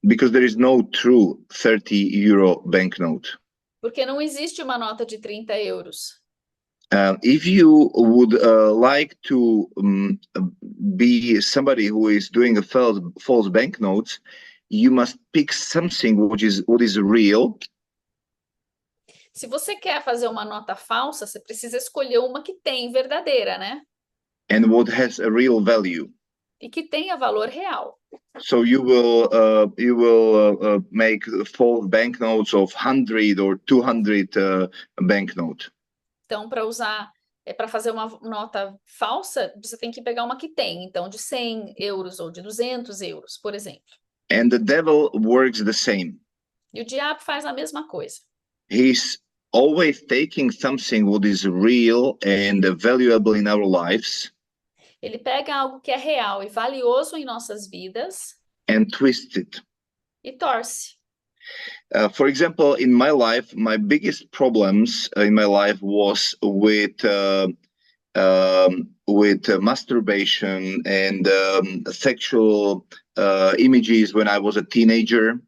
Because there is no true 30 euro banknote. Porque não existe uma nota de 30 euros. If you would like to be somebody who is doing a false banknotes, you must pick something what is real. Se você quer fazer uma nota falsa, você precisa escolher uma que tem verdadeira, né? And what has a real value. E que tenha valor real. So you will make false banknotes of 100 or 200 banknote. Então, para fazer uma nota falsa, você tem que pegar uma que tem, então, de 100 euros ou de 200 euros, por exemplo. And the devil works the same. E o diabo faz a mesma coisa. He's always taking something what is real and valuable in our lives. Ele pega algo que é real e valioso em nossas vidas And twist it. e torce. For example, in my life, my biggest problems in my life was with masturbation and sexual images when I was a teenager.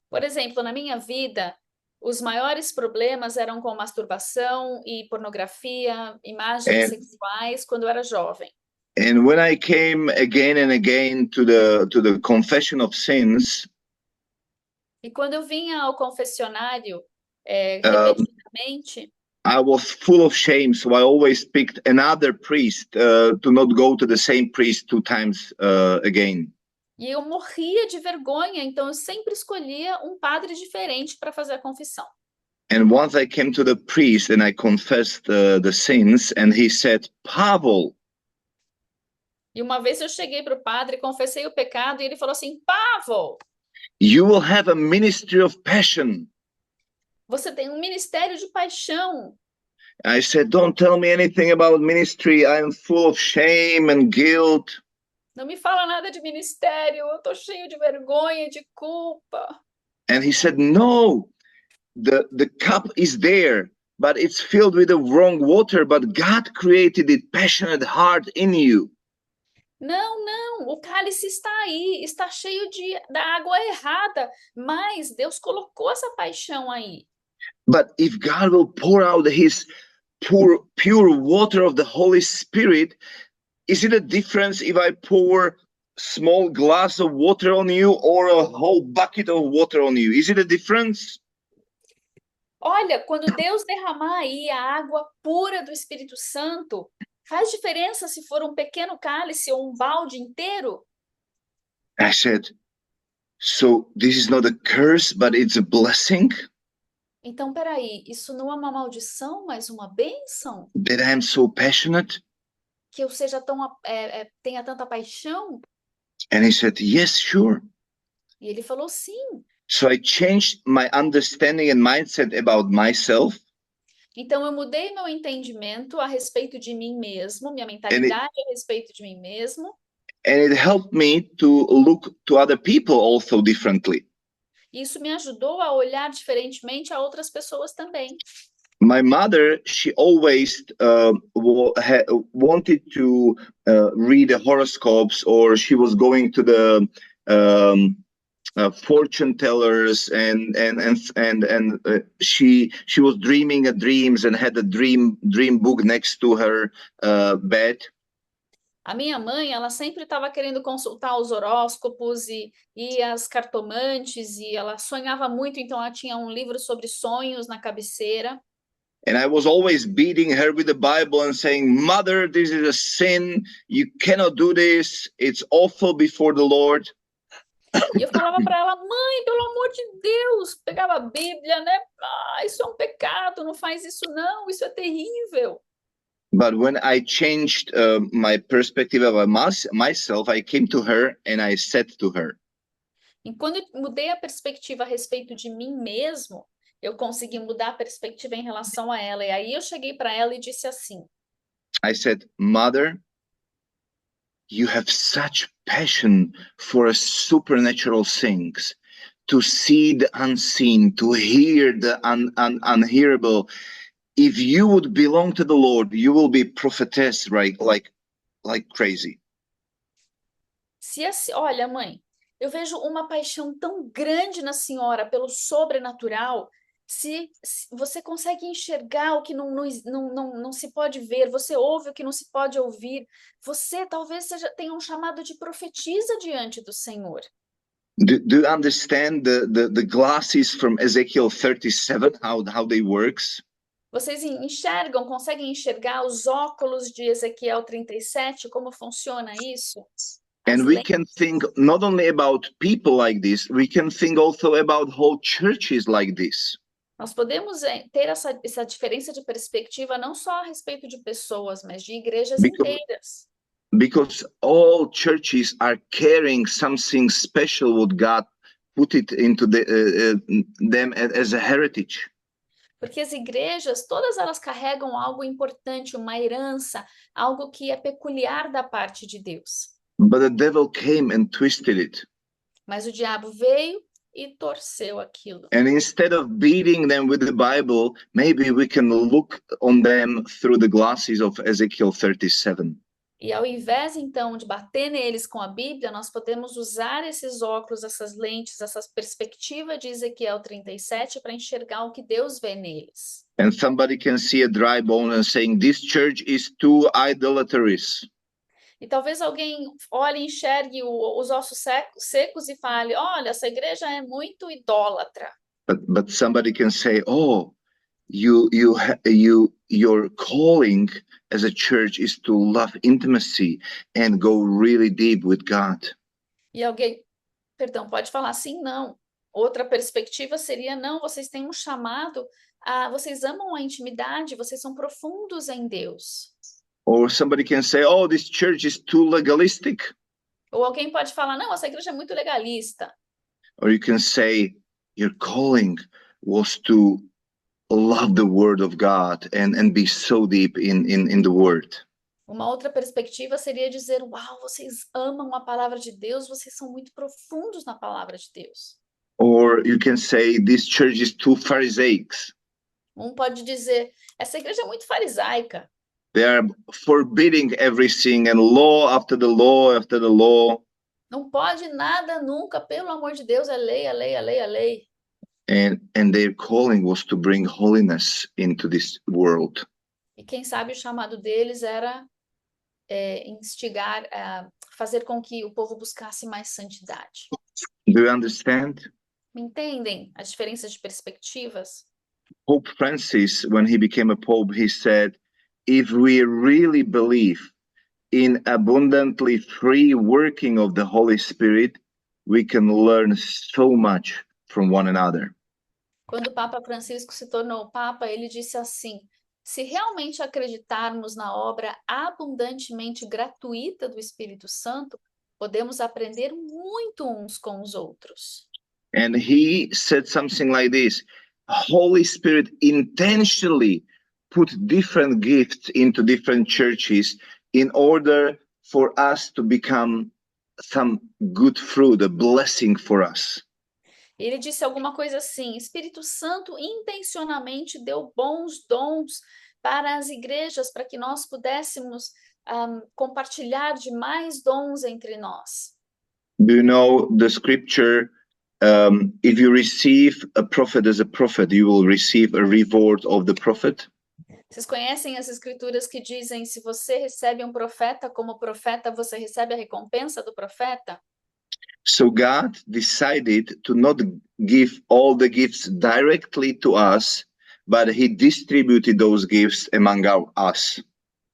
Por exemplo, na minha vida, os maiores problemas eram com masturbação e pornografia, imagens sexuais, quando eu era jovem. And when I came again and again to the confession of sins, E quando eu vinha ao confessionário repetidamente, I was full of shame, so I always picked another priest to not go to the same priest 2 times again. e eu morria de vergonha, então eu sempre escolhia um padre diferente para fazer a confissão. And once I came to the priest and I confessed the sins, and he said, Pavel, E uma vez eu cheguei para o padre, confessei o pecado, e ele falou assim: Pavel, you will have a ministry of passion. você tem um ministério de paixão. I said, don't tell me anything about ministry. I'm full of shame and guilt. Não me fala nada de ministério, eu estou cheio de vergonha, de culpa. And he said, no, the cup is there, but it's filled with the wrong water, but God created it passionate heart in you. Não, o cálice está aí, está cheio da água errada, mas Deus colocou essa paixão aí. But if God will pour out his pure water of the Holy Spirit, is it a difference if I pour small glass of water on you or a whole bucket of water on you? Is it a difference? Olha, quando Deus derramar aí a água pura do Espírito Santo, faz diferença se for um pequeno cálice ou um balde inteiro? I said, so this is not a curse, but it's a blessing? Então, peraí, isso não é uma maldição, mas uma bênção? That I am so passionate? Que eu seja tenha tanta paixão? And he said, yes, sure. E ele falou sim. So I changed my understanding and mindset about myself. Então eu mudei meu entendimento a respeito de mim mesmo, minha mentalidade a respeito de mim mesmo. And it helped me to look to other people also differently. Isso me ajudou a olhar diferentemente a outras pessoas também. My mother, she always wanted to read the horoscopes, or she was going to the fortune tellers, and she was dreaming dreams and had a dream book next to her bed. A minha mãe, ela sempre estava querendo consultar os horóscopos e as cartomantes, e ela sonhava muito, então ela tinha um livro sobre sonhos na cabeceira. And I was always beating her with the Bible and saying, Mother, this is a sin. You cannot do this. It's awful before the Lord. E eu falava para ela, mãe, pelo amor de Deus, pegava a Bíblia, né? Isso é um pecado, não faz isso não, isso é terrível. But when I changed my perspective about myself, I came to her and I said to her. E quando eu mudei a perspectiva a respeito de mim mesmo, eu consegui mudar a perspectiva em relação a ela. E aí eu cheguei para ela e disse assim. I said, Mother, you have such passion for supernatural things, to see the unseen, to hear the unhearable. If you would belong to the Lord, you will be prophetess, right? Like crazy. Olha, mãe, eu vejo uma paixão tão grande na senhora pelo sobrenatural. Se você consegue enxergar o que não se pode ver, você ouve o que não se pode ouvir, você talvez tenha um chamado de profetisa diante do Senhor. Do you understand the glasses from Ezekiel 37, how they works? Vocês conseguem enxergar os óculos de Ezequiel 37, como funciona isso? And we can think not only about people like this, we can think also about whole churches like this. Nós podemos ter essa diferença de perspectiva não só a respeito de pessoas, mas de igrejas inteiras. Because all churches are carrying something special what God put it into them as a heritage. Porque as igrejas, todas elas carregam algo importante, uma herança, algo que é peculiar da parte de Deus. But the devil came and twisted it. Mas o diabo veio e torceu aquilo. And instead of beating them with the Bible, maybe we can look on them through the glasses of Ezekiel 37. E ao invés, então, de bater neles com a Bíblia, nós podemos usar esses óculos, essas lentes, essa perspectiva de Ezequiel 37 para enxergar o que Deus vê neles. And somebody can see a dry bone and saying, this church is too idolatrous. E talvez alguém olhe e enxergue os ossos secos e fale, olha, essa igreja é muito idólatra. But somebody can say, oh, your calling as a church is to love intimacy and go really deep with God. E alguém, perdão, pode falar assim, não. Outra perspectiva seria, não, vocês têm um chamado, vocês amam a intimidade, vocês são profundos em Deus. Or somebody can say, oh, this church is too legalistic. Ou alguém pode falar, não, essa igreja é muito legalista. Or you can say, your calling was to love the word of God and be so deep in the word. Uma outra perspectiva seria dizer, uau, vocês amam a palavra de Deus, vocês são muito profundos na palavra de Deus. Or you can say, this church is too Pharisaic. Pode dizer, essa igreja é muito farisaica. They are forbidding everything and law after the law after the law. Não pode nada nunca, pelo amor de Deus, é lei, é lei, é lei, é lei. And their calling was to bring holiness into this world. E quem sabe o chamado deles era instigar, fazer com que o povo buscasse mais santidade. Do you understand? Me entendem as diferenças de perspectivas? Pope Francis, when he became a pope, he said, if we really believe in abundantly free working of the Holy Spirit, we can learn so much from one another. Quando o Papa Francisco se tornou Papa, ele disse assim, se realmente acreditarmos na obra abundantemente gratuita do Espírito Santo, podemos aprender muito uns com os outros. And he said something like this, Holy Spirit intentionally put different gifts into different churches in order for us to become some good fruit, a blessing for us. Ele disse alguma coisa assim, Espírito Santo intencionalmente deu bons dons para as igrejas, para que nós pudéssemos compartilhar de mais dons entre nós. Do you know the scripture, if you receive a prophet as a prophet, you will receive a reward of the prophet? Vocês conhecem as escrituras que dizem, se você recebe um profeta como profeta, você recebe a recompensa do profeta? So God decided to not give all the gifts directly to us, but he distributed those gifts among us.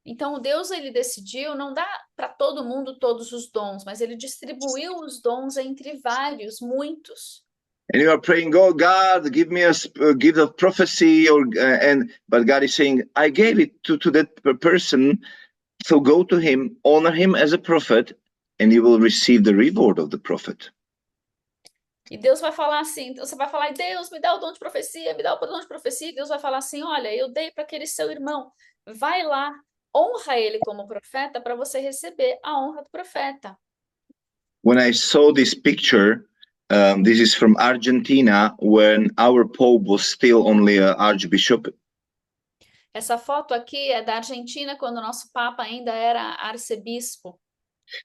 Então Deus ele decidiu não dar para todo mundo todos os dons, mas ele distribuiu os dons entre vários, muitos. And you are praying, oh God, give me a gift of prophecy, but God is saying, I gave it to that person, so go to him, honor him as a prophet, and you will receive the reward of the prophet. E Deus vai falar assim, você vai falar, Deus, me dá o dom de profecia, me dá o dom de profecia, e Deus vai falar assim, olha, eu dei para aquele seu irmão, vai lá, honra ele como profeta para você receber a honra do profeta. When I saw this picture, this is from Argentina, when our Pope was still only an archbishop. Essa foto aqui é da Argentina, quando o nosso Papa ainda era arcebispo.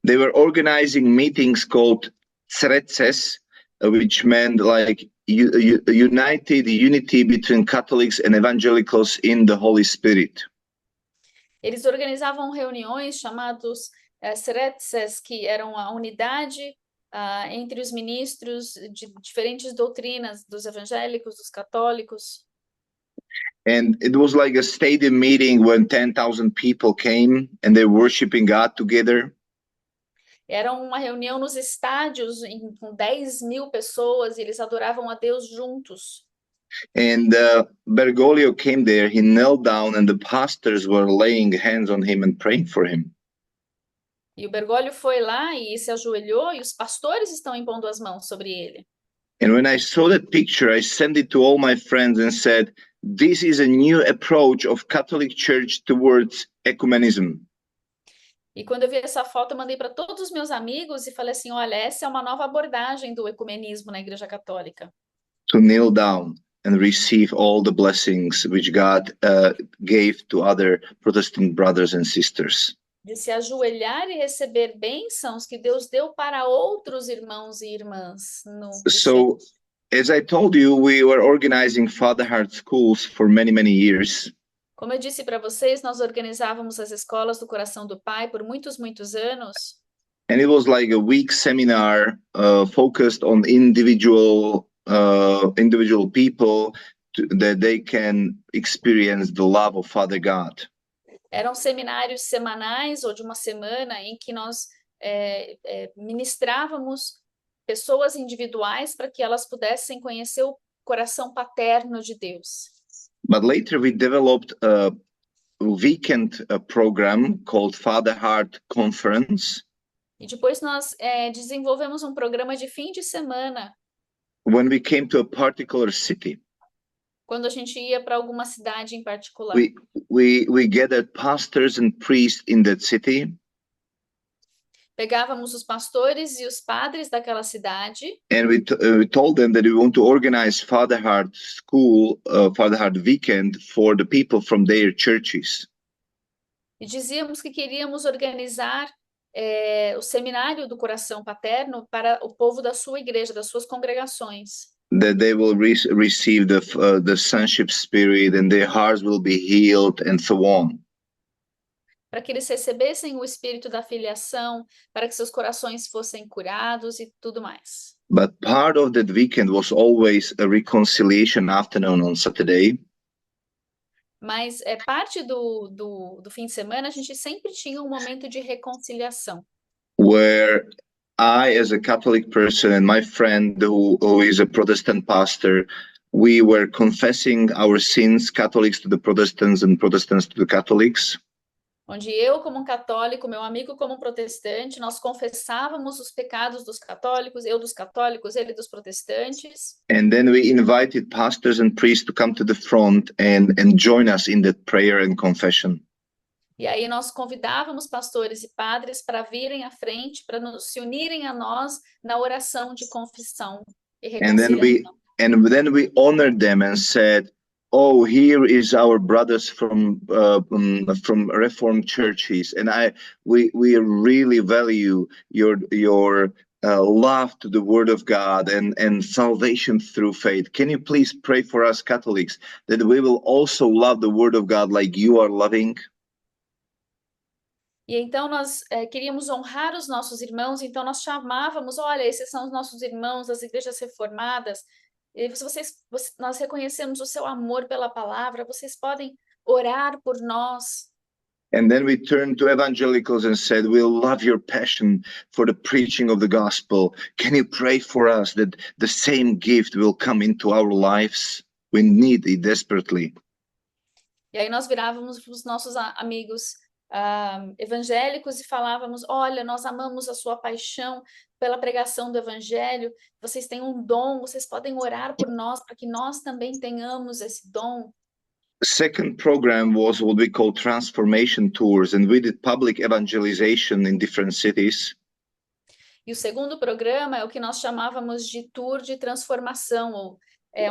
They were organizing meetings called Sreces, which meant like united unity between Catholics and evangelicals in the Holy Spirit. Eles organizavam reuniões chamados Sreces, que eram a unidade entre os ministros de diferentes doutrinas, dos evangélicos, dos católicos. And it was like a stadium meeting when 10,000 people came and they were worshiping God together. Era uma reunião nos estádios com 10.000 pessoas e eles adoravam a Deus juntos. And Bergoglio came there, he knelt down and the pastors were laying hands on him and praying for him. E o Bergoglio foi lá e se ajoelhou e os pastores estão impondo as mãos sobre ele. And when I saw that picture, I sent it to all my friends and said, this is a new approach of Catholic Church towards ecumenism. E quando eu vi essa foto, eu mandei para todos os meus amigos e falei assim: olha, essa é uma nova abordagem do ecumenismo na Igreja Católica. To kneel down and receive all the blessings which God gave to other Protestant brothers and sisters. De se ajoelhar e receber bênçãos que Deus deu para outros irmãos e irmãs no So, as I told you, we were organizing Father Heart schools for many years. Como eu disse para vocês, nós organizávamos as escolas do Coração do Pai por muitos anos. And it was like a week seminar focused on individual people that they can experience the love of Father God. Eram seminários semanais ou de uma semana em que nós ministrávamos pessoas individuais para que elas pudessem conhecer o coração paterno de Deus. But later we developed a weekend program called Father Heart Conference. E depois nós desenvolvemos um programa de fim de semana. When we came to a particular city, quando a gente ia para alguma cidade em particular. We gathered pastors and priests in that city. Pegávamos os pastores e os padres daquela cidade. And we told them that we want to organize Father Heart School, Father Heart Weekend for the people from their churches. E dizíamos que queríamos organizar o seminário do coração paterno para o povo da sua igreja, das suas congregações. That they will receive the sonship spirit and their hearts will be healed and so on. Para que eles recebessem o espírito da filiação, para que seus corações fossem curados e tudo mais. But part of that weekend was always a reconciliation afternoon on Saturday. Mas parte do fim de semana, a gente sempre tinha um momento de reconciliação. Where I, as a Catholic person, and my friend who is a Protestant pastor, we were confessing our sins, Catholics to the Protestants and Protestants to the Catholics. Onde eu, como um católico, meu amigo como um protestante, nós confessávamos os pecados dos católicos, eu dos católicos, ele dos protestantes. And then we invited pastors and priests to come to the front and join us in that prayer and confession. E aí nós convidávamos pastores e padres para virem à frente, para se unirem a nós na oração de confissão e reconciliação. And then we honored them and said, "Oh, here is our brothers from Reformed churches, and we really value your love to the Word of God and salvation through faith. Can you please pray for us Catholics that we will also love the Word of God like you are loving?" E então nós queríamos honrar os nossos irmãos, então nós chamávamos, olha, esses são os nossos irmãos das igrejas reformadas, e nós reconhecemos o seu amor pela palavra, vocês podem orar por nós. And then we turned to evangelicals and said, "We love your passion for the preaching of the gospel. Can you pray for us that the same gift will come into our lives? We need it desperately." E aí nós virávamos para os nossos amigos evangélicos e falávamos, olha, nós amamos a sua paixão pela pregação do evangelho, vocês têm um dom, vocês podem orar por nós para que nós também tenhamos esse dom. Second program was what we call transformation tours, and we did public evangelization in different cities. E o segundo programa é o que nós chamávamos de tour de transformação, ou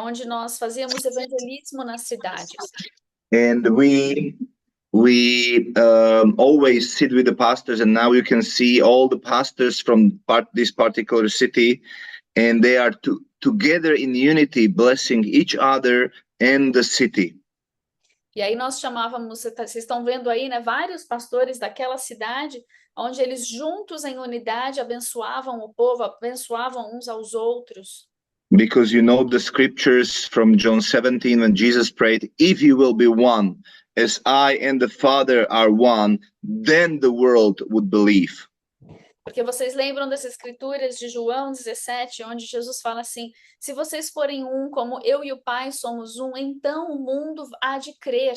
onde nós fazíamos evangelismo nas cidades. And we always sit with the pastors, and now you can see all the pastors from this particular city, and they are together in unity, blessing each other and the city. E aí nós chamávamos, vocês estão vendo aí, né, vários pastores daquela cidade, onde eles juntos em unidade abençoavam o povo, abençoavam uns aos outros. Because you know the scriptures from John 17 when Jesus prayed, "If you will be one, as I and the Father are one, then the world would believe." Porque vocês lembram das escrituras de João 17, onde Jesus fala assim, se vocês forem um, como eu e o Pai somos um, então o mundo há de crer.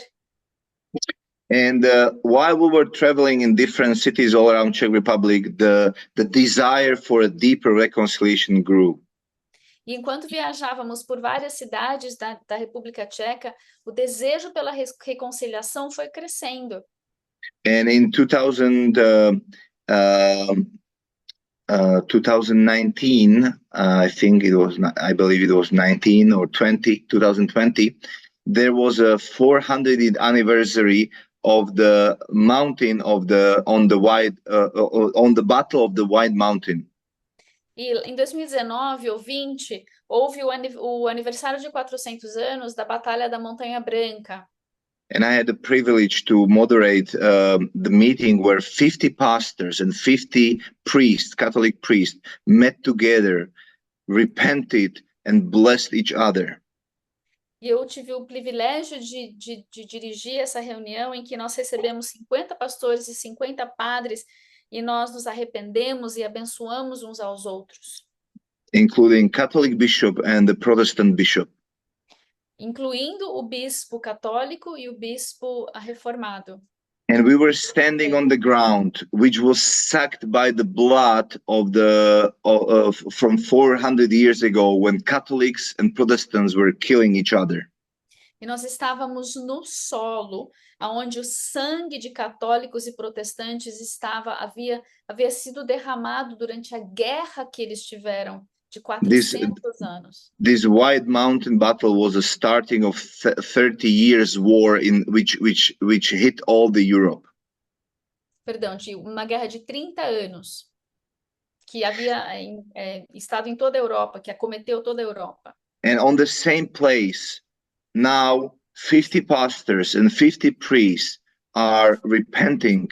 And while we were traveling in different cities all around Czech Republic, the desire for a deeper reconciliation grew. E enquanto viajávamos por várias cidades da República Tcheca, o desejo pela reconciliação foi crescendo. And in 2019, I think it was, I believe it was 19 or 2020, there was a 400th anniversary of the mountain of on the Battle of the White Mountain. E em 2019 ou 20, houve o aniversário de 400 anos da Batalha da Montanha Branca. And I had the privilege to moderate the meeting where 50 pastors and 50 priests, Catholic priests, met together, repented, and blessed each other. E eu tive o privilégio de dirigir essa reunião em que nós recebemos 50 pastores e 50 padres e nós nos arrependemos e abençoamos uns aos outros. Including Catholic bishop and the Protestant bishop. Incluindo o bispo católico e o bispo reformado. And we were standing on the ground, which was sucked by the blood from 400 years ago when Catholics and Protestants were killing each other. E nós estávamos no solo, onde o sangue de católicos e protestantes havia sido derramado durante a guerra que eles tiveram de 400 anos. This White Mountain battle was a starting of 30 years war in which hit all the Europe. Perdão, de uma guerra de 30 anos que havia estado em toda a Europa, que acometeu toda a Europa. And on the same place, now 50 pastors and 50 priests are repenting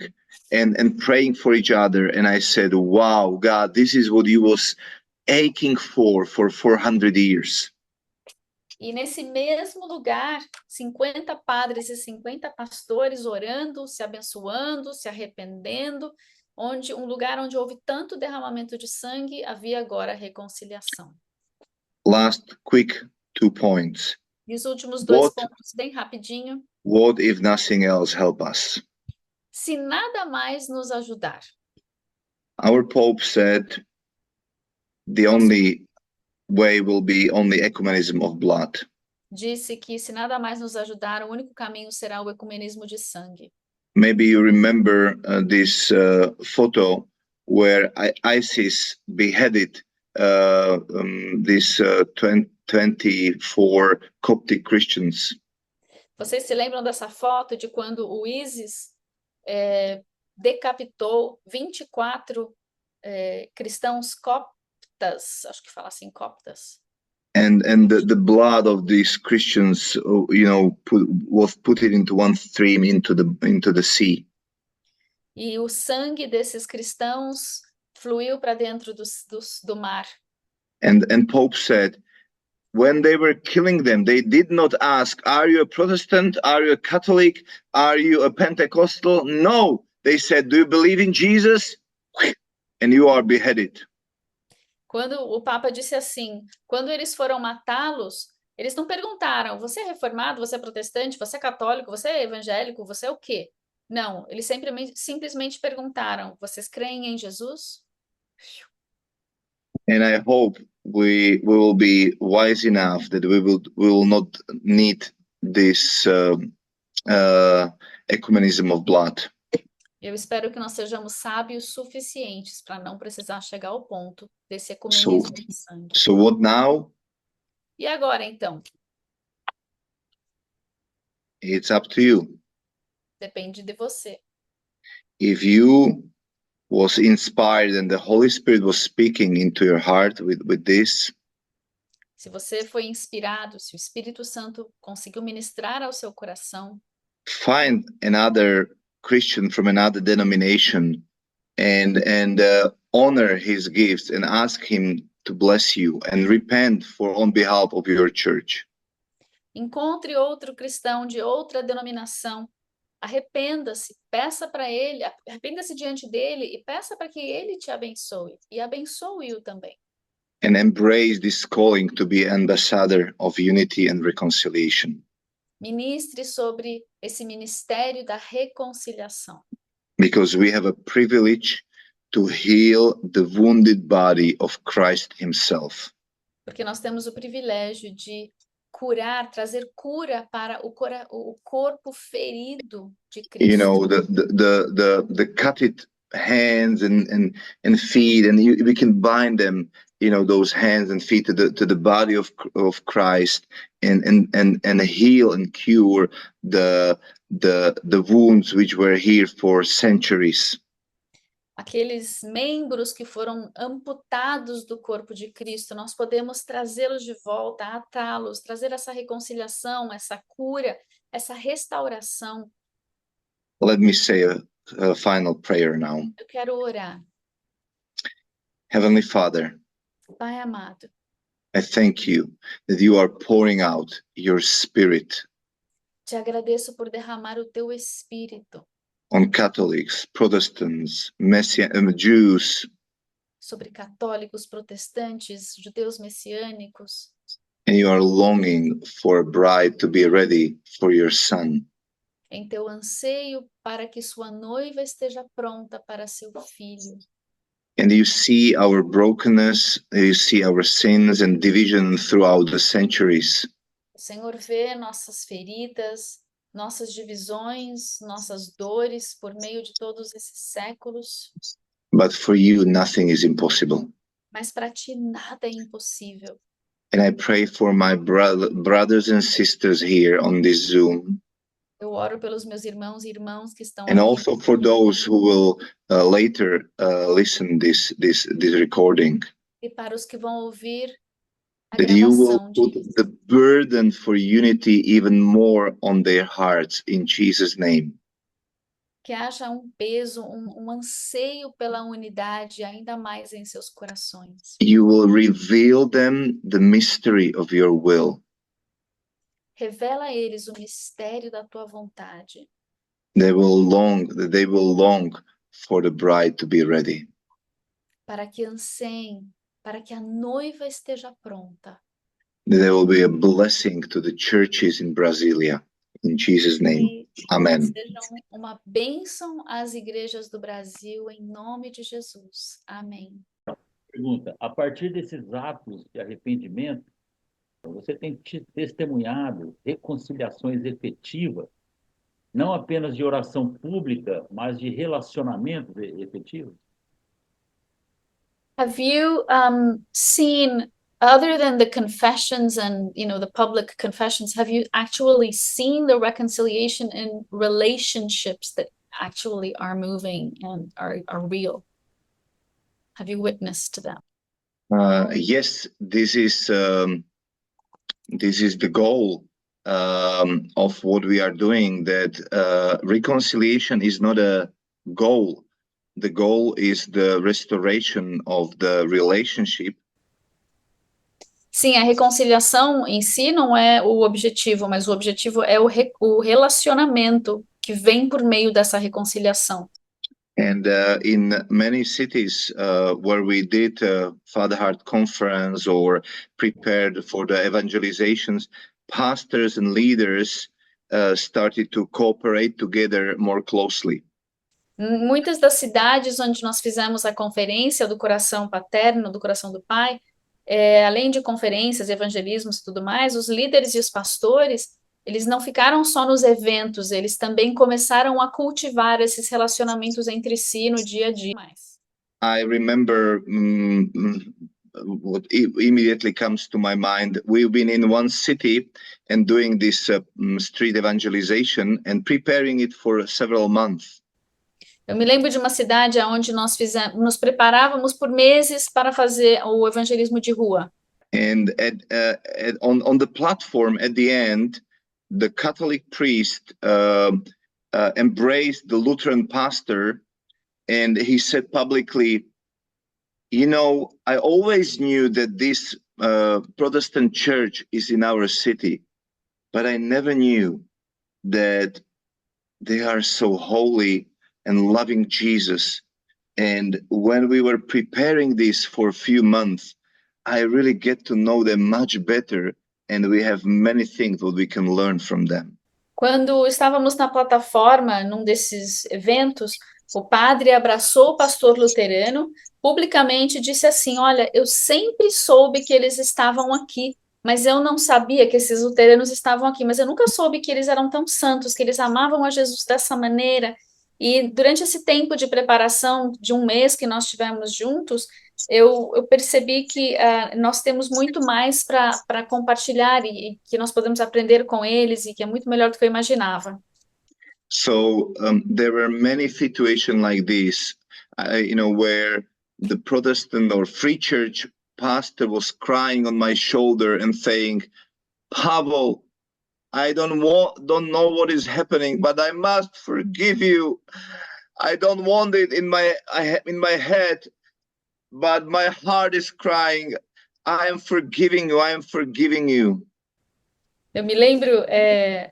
and praying for each other. And I said, wow, God, this is what you was aching for 400 years. E nesse mesmo lugar, 50 padres e 50 pastores orando, se abençoando, se arrependendo, um lugar onde houve tanto derramamento de sangue, havia agora reconciliação. Last quick 2 points. E os últimos 2 pontos, bem rapidinho. What if nothing else help us? Se nada mais nos ajudar. Our Pope said the only way will be only ecumenism of blood. Disse que se nada mais nos ajudar, o único caminho será o ecumenismo de sangue. Maybe you remember this photo where ISIS beheaded these 24 Coptic Christians. Vocês se lembram dessa foto de quando o ISIS decapitou 24 cristãos coptas, acho que fala assim, coptas. And the blood of these Christians, was put into one stream into the sea. E o sangue desses cristãos fluiu para dentro do mar. And Pope said, when they were killing them, they did not ask, are you a Protestant? Are you a Catholic? Are you a Pentecostal? No, they said, do you believe in Jesus? And you are beheaded. Quando o Papa disse assim, quando eles foram matá-los, eles não perguntaram, você é reformado, você é protestante, você é católico, você é evangélico, você é o quê? Não, eles simplesmente perguntaram, vocês creem em Jesus? And I hope we will be wise enough that we will not need this ecumenism of blood. Eu espero que nós sejamos sábios suficientes para não precisar chegar ao ponto desse ecumenismo de sangue. So what now? E agora, então? It's up to you. Depende de você. If you was inspired and the Holy Spirit was speaking into your heart with this, se você foi inspirado, se o Espírito Santo conseguiu ministrar ao seu coração, find another Christian from another denomination and honor his gifts and ask him to bless you and repent on behalf of your church. Encontre outro cristão de outra denominação, arrependa-se, peça para ele, arrependa-se diante dele e peça para que ele te abençoe e abençoe-o também. And embrace this calling to be ambassador of unity and reconciliation. Ministre sobre esse ministério da reconciliação. Because we have a privilege to heal the wounded body of Christ himself. Porque nós temos o privilégio de curar, trazer cura para o corpo ferido de You Cristo. know, the cutted hands and feet, and we can bind them, you know, those hands and feet to the body of Christ, and heal and cure the wounds which were here for centuries. Aqueles membros que foram amputados do corpo de Cristo, nós podemos trazê-los de volta, atá-los, trazer essa reconciliação, essa cura, essa restauração. Let me say a final prayer now. Eu quero orar. Heavenly Father, Pai amado, I thank you that you are pouring out your Spirit te agradeço por derramar o teu Espírito on Catholics, Protestants, Jews, sobre católicos, protestantes, judeus messiânicos, and you are longing for a bride to be ready for your Son. em teu anseio para que sua noiva esteja pronta para seu filho. And you see our brokenness, you see our sins and division throughout the centuries. O Senhor vê nossas feridas, nossas divisões, nossas dores por meio de todos esses séculos, But for you, nothing is impossible. mas para ti nada é impossível. And I pray for my brothers and sisters here on this Zoom, Eu oro pelos meus irmãos e irmãs que estão and aqui, also for those who will later listen this recording, e para os que vão ouvir a that you will gravação put disso. the burden for unity even more on their hearts in Jesus' name. Que haja um peso, um anseio pela unidade ainda mais em seus corações. You will reveal them the mystery of your will. Revela a eles o mistério da tua vontade, They will long for the bride to be ready. para que anseiem, para que a noiva esteja pronta. There will be a blessing to the churches in Brasilia. In Jesus' name, Que amen. sejam uma bênção às igrejas do Brasil, em nome de Jesus. Amém. Pergunta: a partir desses atos de arrependimento, você tem testemunhado reconciliações efetivas, não apenas de oração pública, mas de relacionamentos efetivos? Have you seen, other than the confessions and the public confessions, have you actually seen the reconciliation in relationships that actually are moving and are real? Have you witnessed them? Yes, this is the goal of what we are doing. That reconciliation is not a goal. The goal is the restoration of the relationship. Sim, a reconciliação em si não é o objetivo, mas o objetivo é o relacionamento que vem por meio dessa reconciliação. And in many cities where we did Father Heart Conference or prepared for the evangelizations, pastors and leaders started to cooperate together more closely. Muitas das cidades onde nós fizemos a conferência do coração paterno, do coração do Pai, além de conferências, evangelismos e tudo mais, os líderes e os pastores, eles não ficaram só nos eventos, eles também começaram a cultivar esses relacionamentos entre si no dia a dia. I remember what immediately comes to my mind. We've been in one city and doing this street evangelization and preparing it for several months. Eu me lembro de uma cidade onde nós nos preparávamos por meses para fazer o evangelismo de rua. And on the platform at the end, the Catholic priest embraced the Lutheran pastor, and he said publicly, I always knew that this Protestant church is in our city, but I never knew that they are so holy and loving Jesus. And when we were preparing this for a few months, I really get to know them much better, and we have many things that we can learn from them. Quando estávamos na plataforma, num desses eventos, o padre abraçou o pastor luterano, publicamente disse assim: olha, eu sempre soube que eles estavam aqui, mas eu não sabia que esses luteranos estavam aqui, mas eu nunca soube que eles eram tão santos, que eles amavam a Jesus dessa maneira. E durante esse tempo de preparação de um mês que nós tivemos juntos, eu percebi que nós temos muito mais para compartilhar e que nós podemos aprender com eles e que é muito melhor do que eu imaginava. So there were many situations like this, where the Protestant or Free Church pastor was crying on my shoulder and saying, Pavel, I don't know what is happening, but I must forgive you. I don't want it in my head, but my heart is crying. I am forgiving you. I am forgiving you. Eu me lembro,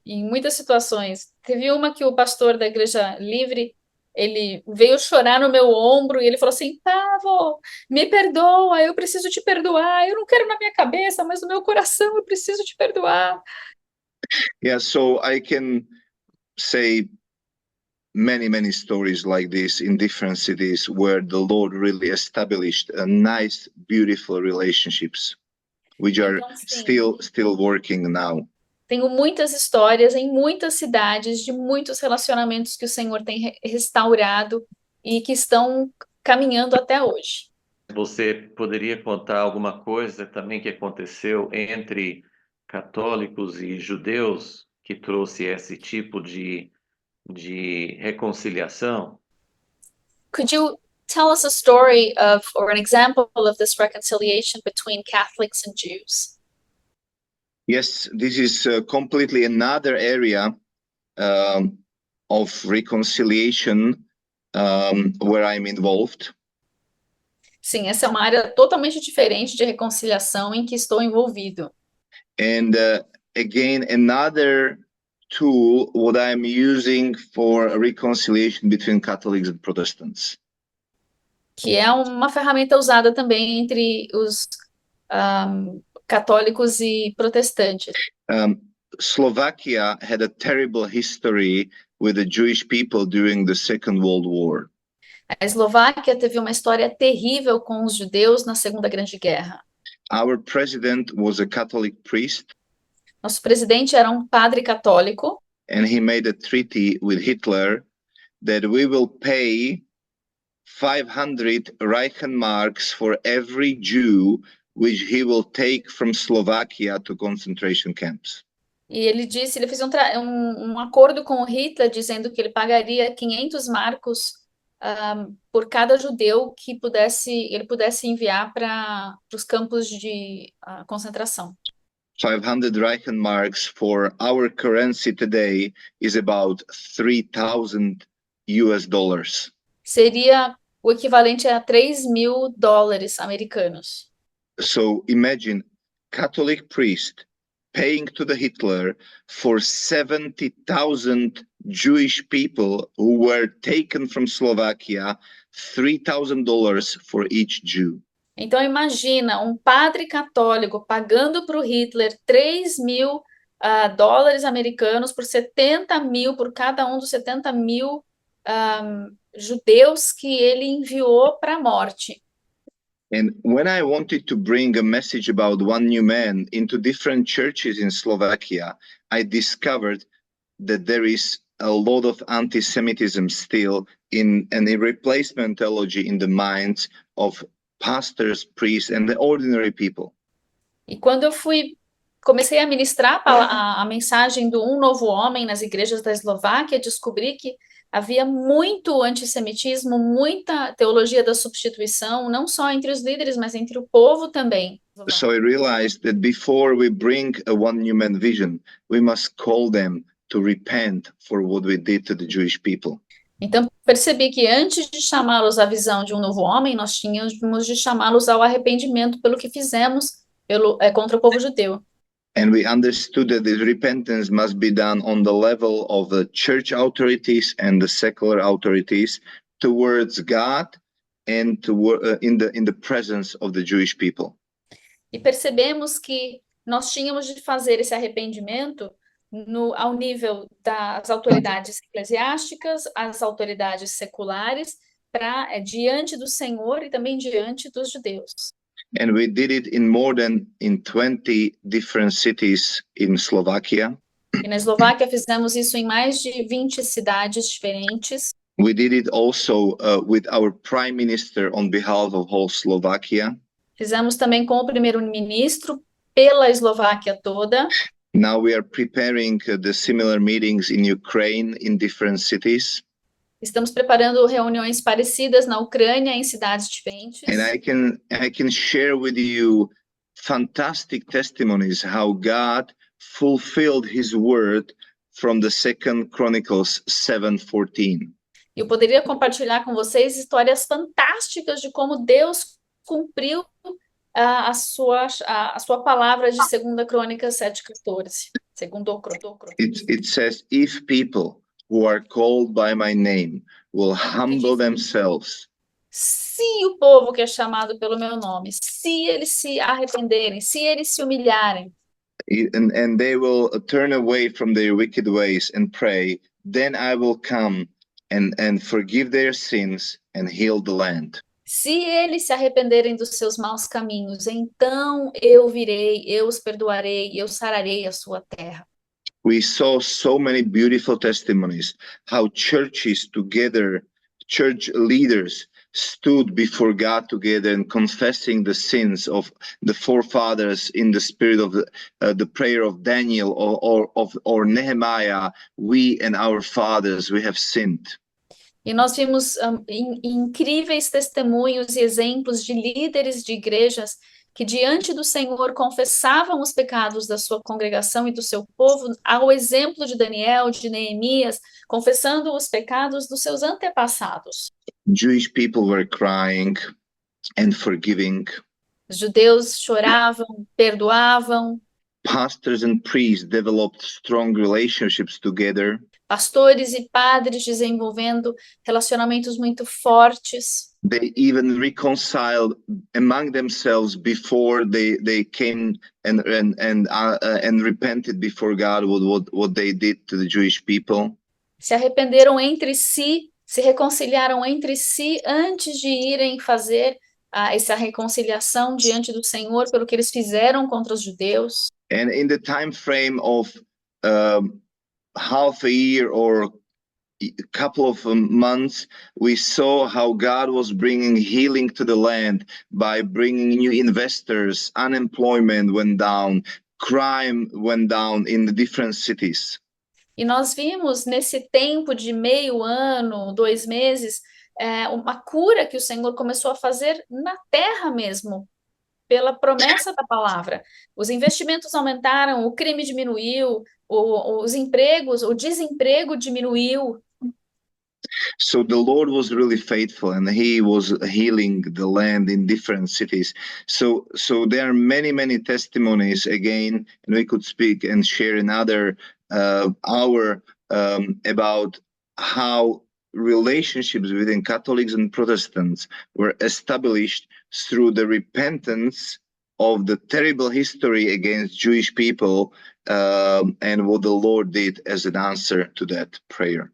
em muitas situações, teve uma que o pastor da Igreja Livre, ele veio chorar no meu ombro e ele falou assim, Pavel, me perdoa, eu preciso te perdoar, eu não quero na minha cabeça, mas no meu coração eu preciso te perdoar. Yeah, so I can say many stories like this in different cities where the Lord really established a nice, beautiful relationships, which are Então, sim, still working now. tenho muitas histórias em muitas cidades de muitos relacionamentos que o Senhor tem restaurado e que estão caminhando até hoje. Você poderia contar alguma coisa também que aconteceu entre católicos e judeus que trouxe esse tipo de reconciliação? Could you tell us a story of, or an example of this reconciliation between Catholics and Jews? Yes, this is completely another area of reconciliation where I'm involved. Sim, essa é uma área totalmente diferente de reconciliação em que estou envolvido. And again, another tool what I'm using for reconciliation between Catholics and Protestants. Que é uma ferramenta usada também entre os católicos e protestantes. Slovakia had a terrible history with the Jewish people during the Second World War. A Eslováquia teve uma história terrível com os judeus na Segunda Grande Guerra. Our president was a Catholic priest. Nosso presidente era um padre católico. And he made a treaty with Hitler that we will pay 500 Reichenmarks for every Jew which he will take from Slovakia to concentration camps. E ele fez um acordo com o Hitler dizendo que ele pagaria 500 marcos por cada judeu que ele pudesse enviar para os campos de concentração. 500 Reichenmarks for our currency today is about $3,000 US. Seria o equivalente a $3.000 americanos. So imagine Catholic priest paying to the Hitler for 70,000 Jewish people who were taken from Slovakia, $3,000 for each Jew. Então imagina um padre católico pagando para o Hitler $3.000 americanos por 70.000, por cada um dos 70.000 judeus que ele enviou para a morte. And when I wanted to bring a message about one new man into different churches in Slovakia, I discovered that there is a lot of anti-Semitism still in a replacement theology in the minds of pastors, priests, and the ordinary people. E quando eu comecei a ministrar a mensagem do novo homem nas igrejas da Eslováquia, descobri que havia muito antissemitismo, muita teologia da substituição, não só entre os líderes, mas entre o povo também. So I realized that before we bring a one new man vision, we must call them to repent for what we did to the Jewish people. Então percebi que antes de chamá-los à visão de um novo homem, nós tínhamos de chamá-los ao arrependimento pelo que fizemos contra o povo judeu. And we understood that this repentance must be done on the level of the church authorities and the secular authorities towards God and in the presence of the Jewish people. E percebemos que nós tínhamos de fazer esse arrependimento ao nível das autoridades eclesiásticas, as autoridades seculares, diante do Senhor e também diante dos judeus. And we did it in more than in 20 different cities in Slovakia. E na Eslováquia fizemos isso em mais de 20 cidades diferentes. We did it also with our prime minister on behalf of whole Slovakia. Fizemos também com o primeiro-ministro pela Eslováquia toda. Now we are preparing the similar meetings in Ukraine in different cities. Estamos preparando reuniões parecidas na Ucrânia em cidades diferentes. And I can share with you fantastic testimonies how God fulfilled his word from the 2 Chronicles 7:14. Eu poderia compartilhar com vocês histórias fantásticas de como Deus cumpriu a sua palavra de 2 Crônicas 7:14. It says, if people who are called by my name will humble themselves. Se o povo que é chamado pelo meu nome, se eles se arrependerem, se eles se humilharem, And they will turn away from their wicked ways and pray, then I will come and forgive their sins and heal the land. se eles se arrependerem dos seus maus caminhos, então eu virei, eu os perdoarei, eu sararei a sua terra. We saw so many beautiful testimonies how churches together, church leaders stood before God together and confessing the sins of the forefathers in the spirit of the prayer of Daniel or Nehemiah. We and our fathers, we have sinned. E nós vimos incríveis testemunhos e exemplos de líderes de igrejas que diante do Senhor confessavam os pecados da sua congregação e do seu povo, ao exemplo de Daniel, de Neemias, confessando os pecados dos seus antepassados. Jewish people were crying and forgiving. Os judeus choravam, perdoavam. Pastors and priests developed strong relationships together. Pastores e padres desenvolvendo relacionamentos muito fortes. They even reconciled among themselves before they came and repented before God what they did to the Jewish people. Se arrependeram entre si, se reconciliaram entre si antes de irem fazer essa reconciliação diante do Senhor pelo que eles fizeram contra os judeus. And in the time frame of half a year or a couple of months, we saw how God was bringing healing to the land by bringing new investors. Unemployment went down, crime went down in the different cities. E nós vimos nesse tempo de meio ano, 2 meses, uma cura que o Senhor começou a fazer na terra mesmo, pela promessa da palavra. Os investimentos aumentaram, o crime diminuiu, os empregos, o desemprego diminuiu. So the Lord was really faithful and he was healing the land in different cities. So there are many testimonies again, and we could speak and share another hour about how relationships within Catholics and Protestants were established through the repentance of the terrible history against Jewish people and what the Lord did as an answer to that prayer.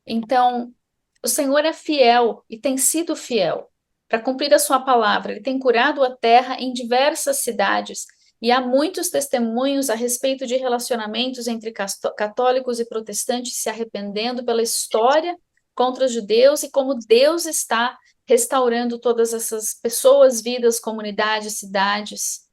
Então, o Senhor é fiel e tem sido fiel para cumprir a sua palavra. Ele tem curado a terra em diversas cidades e há muitos testemunhos a respeito de relacionamentos entre católicos e protestantes se arrependendo pela história contra os judeus e como Deus está restaurando todas essas pessoas, vidas, comunidades, cidades.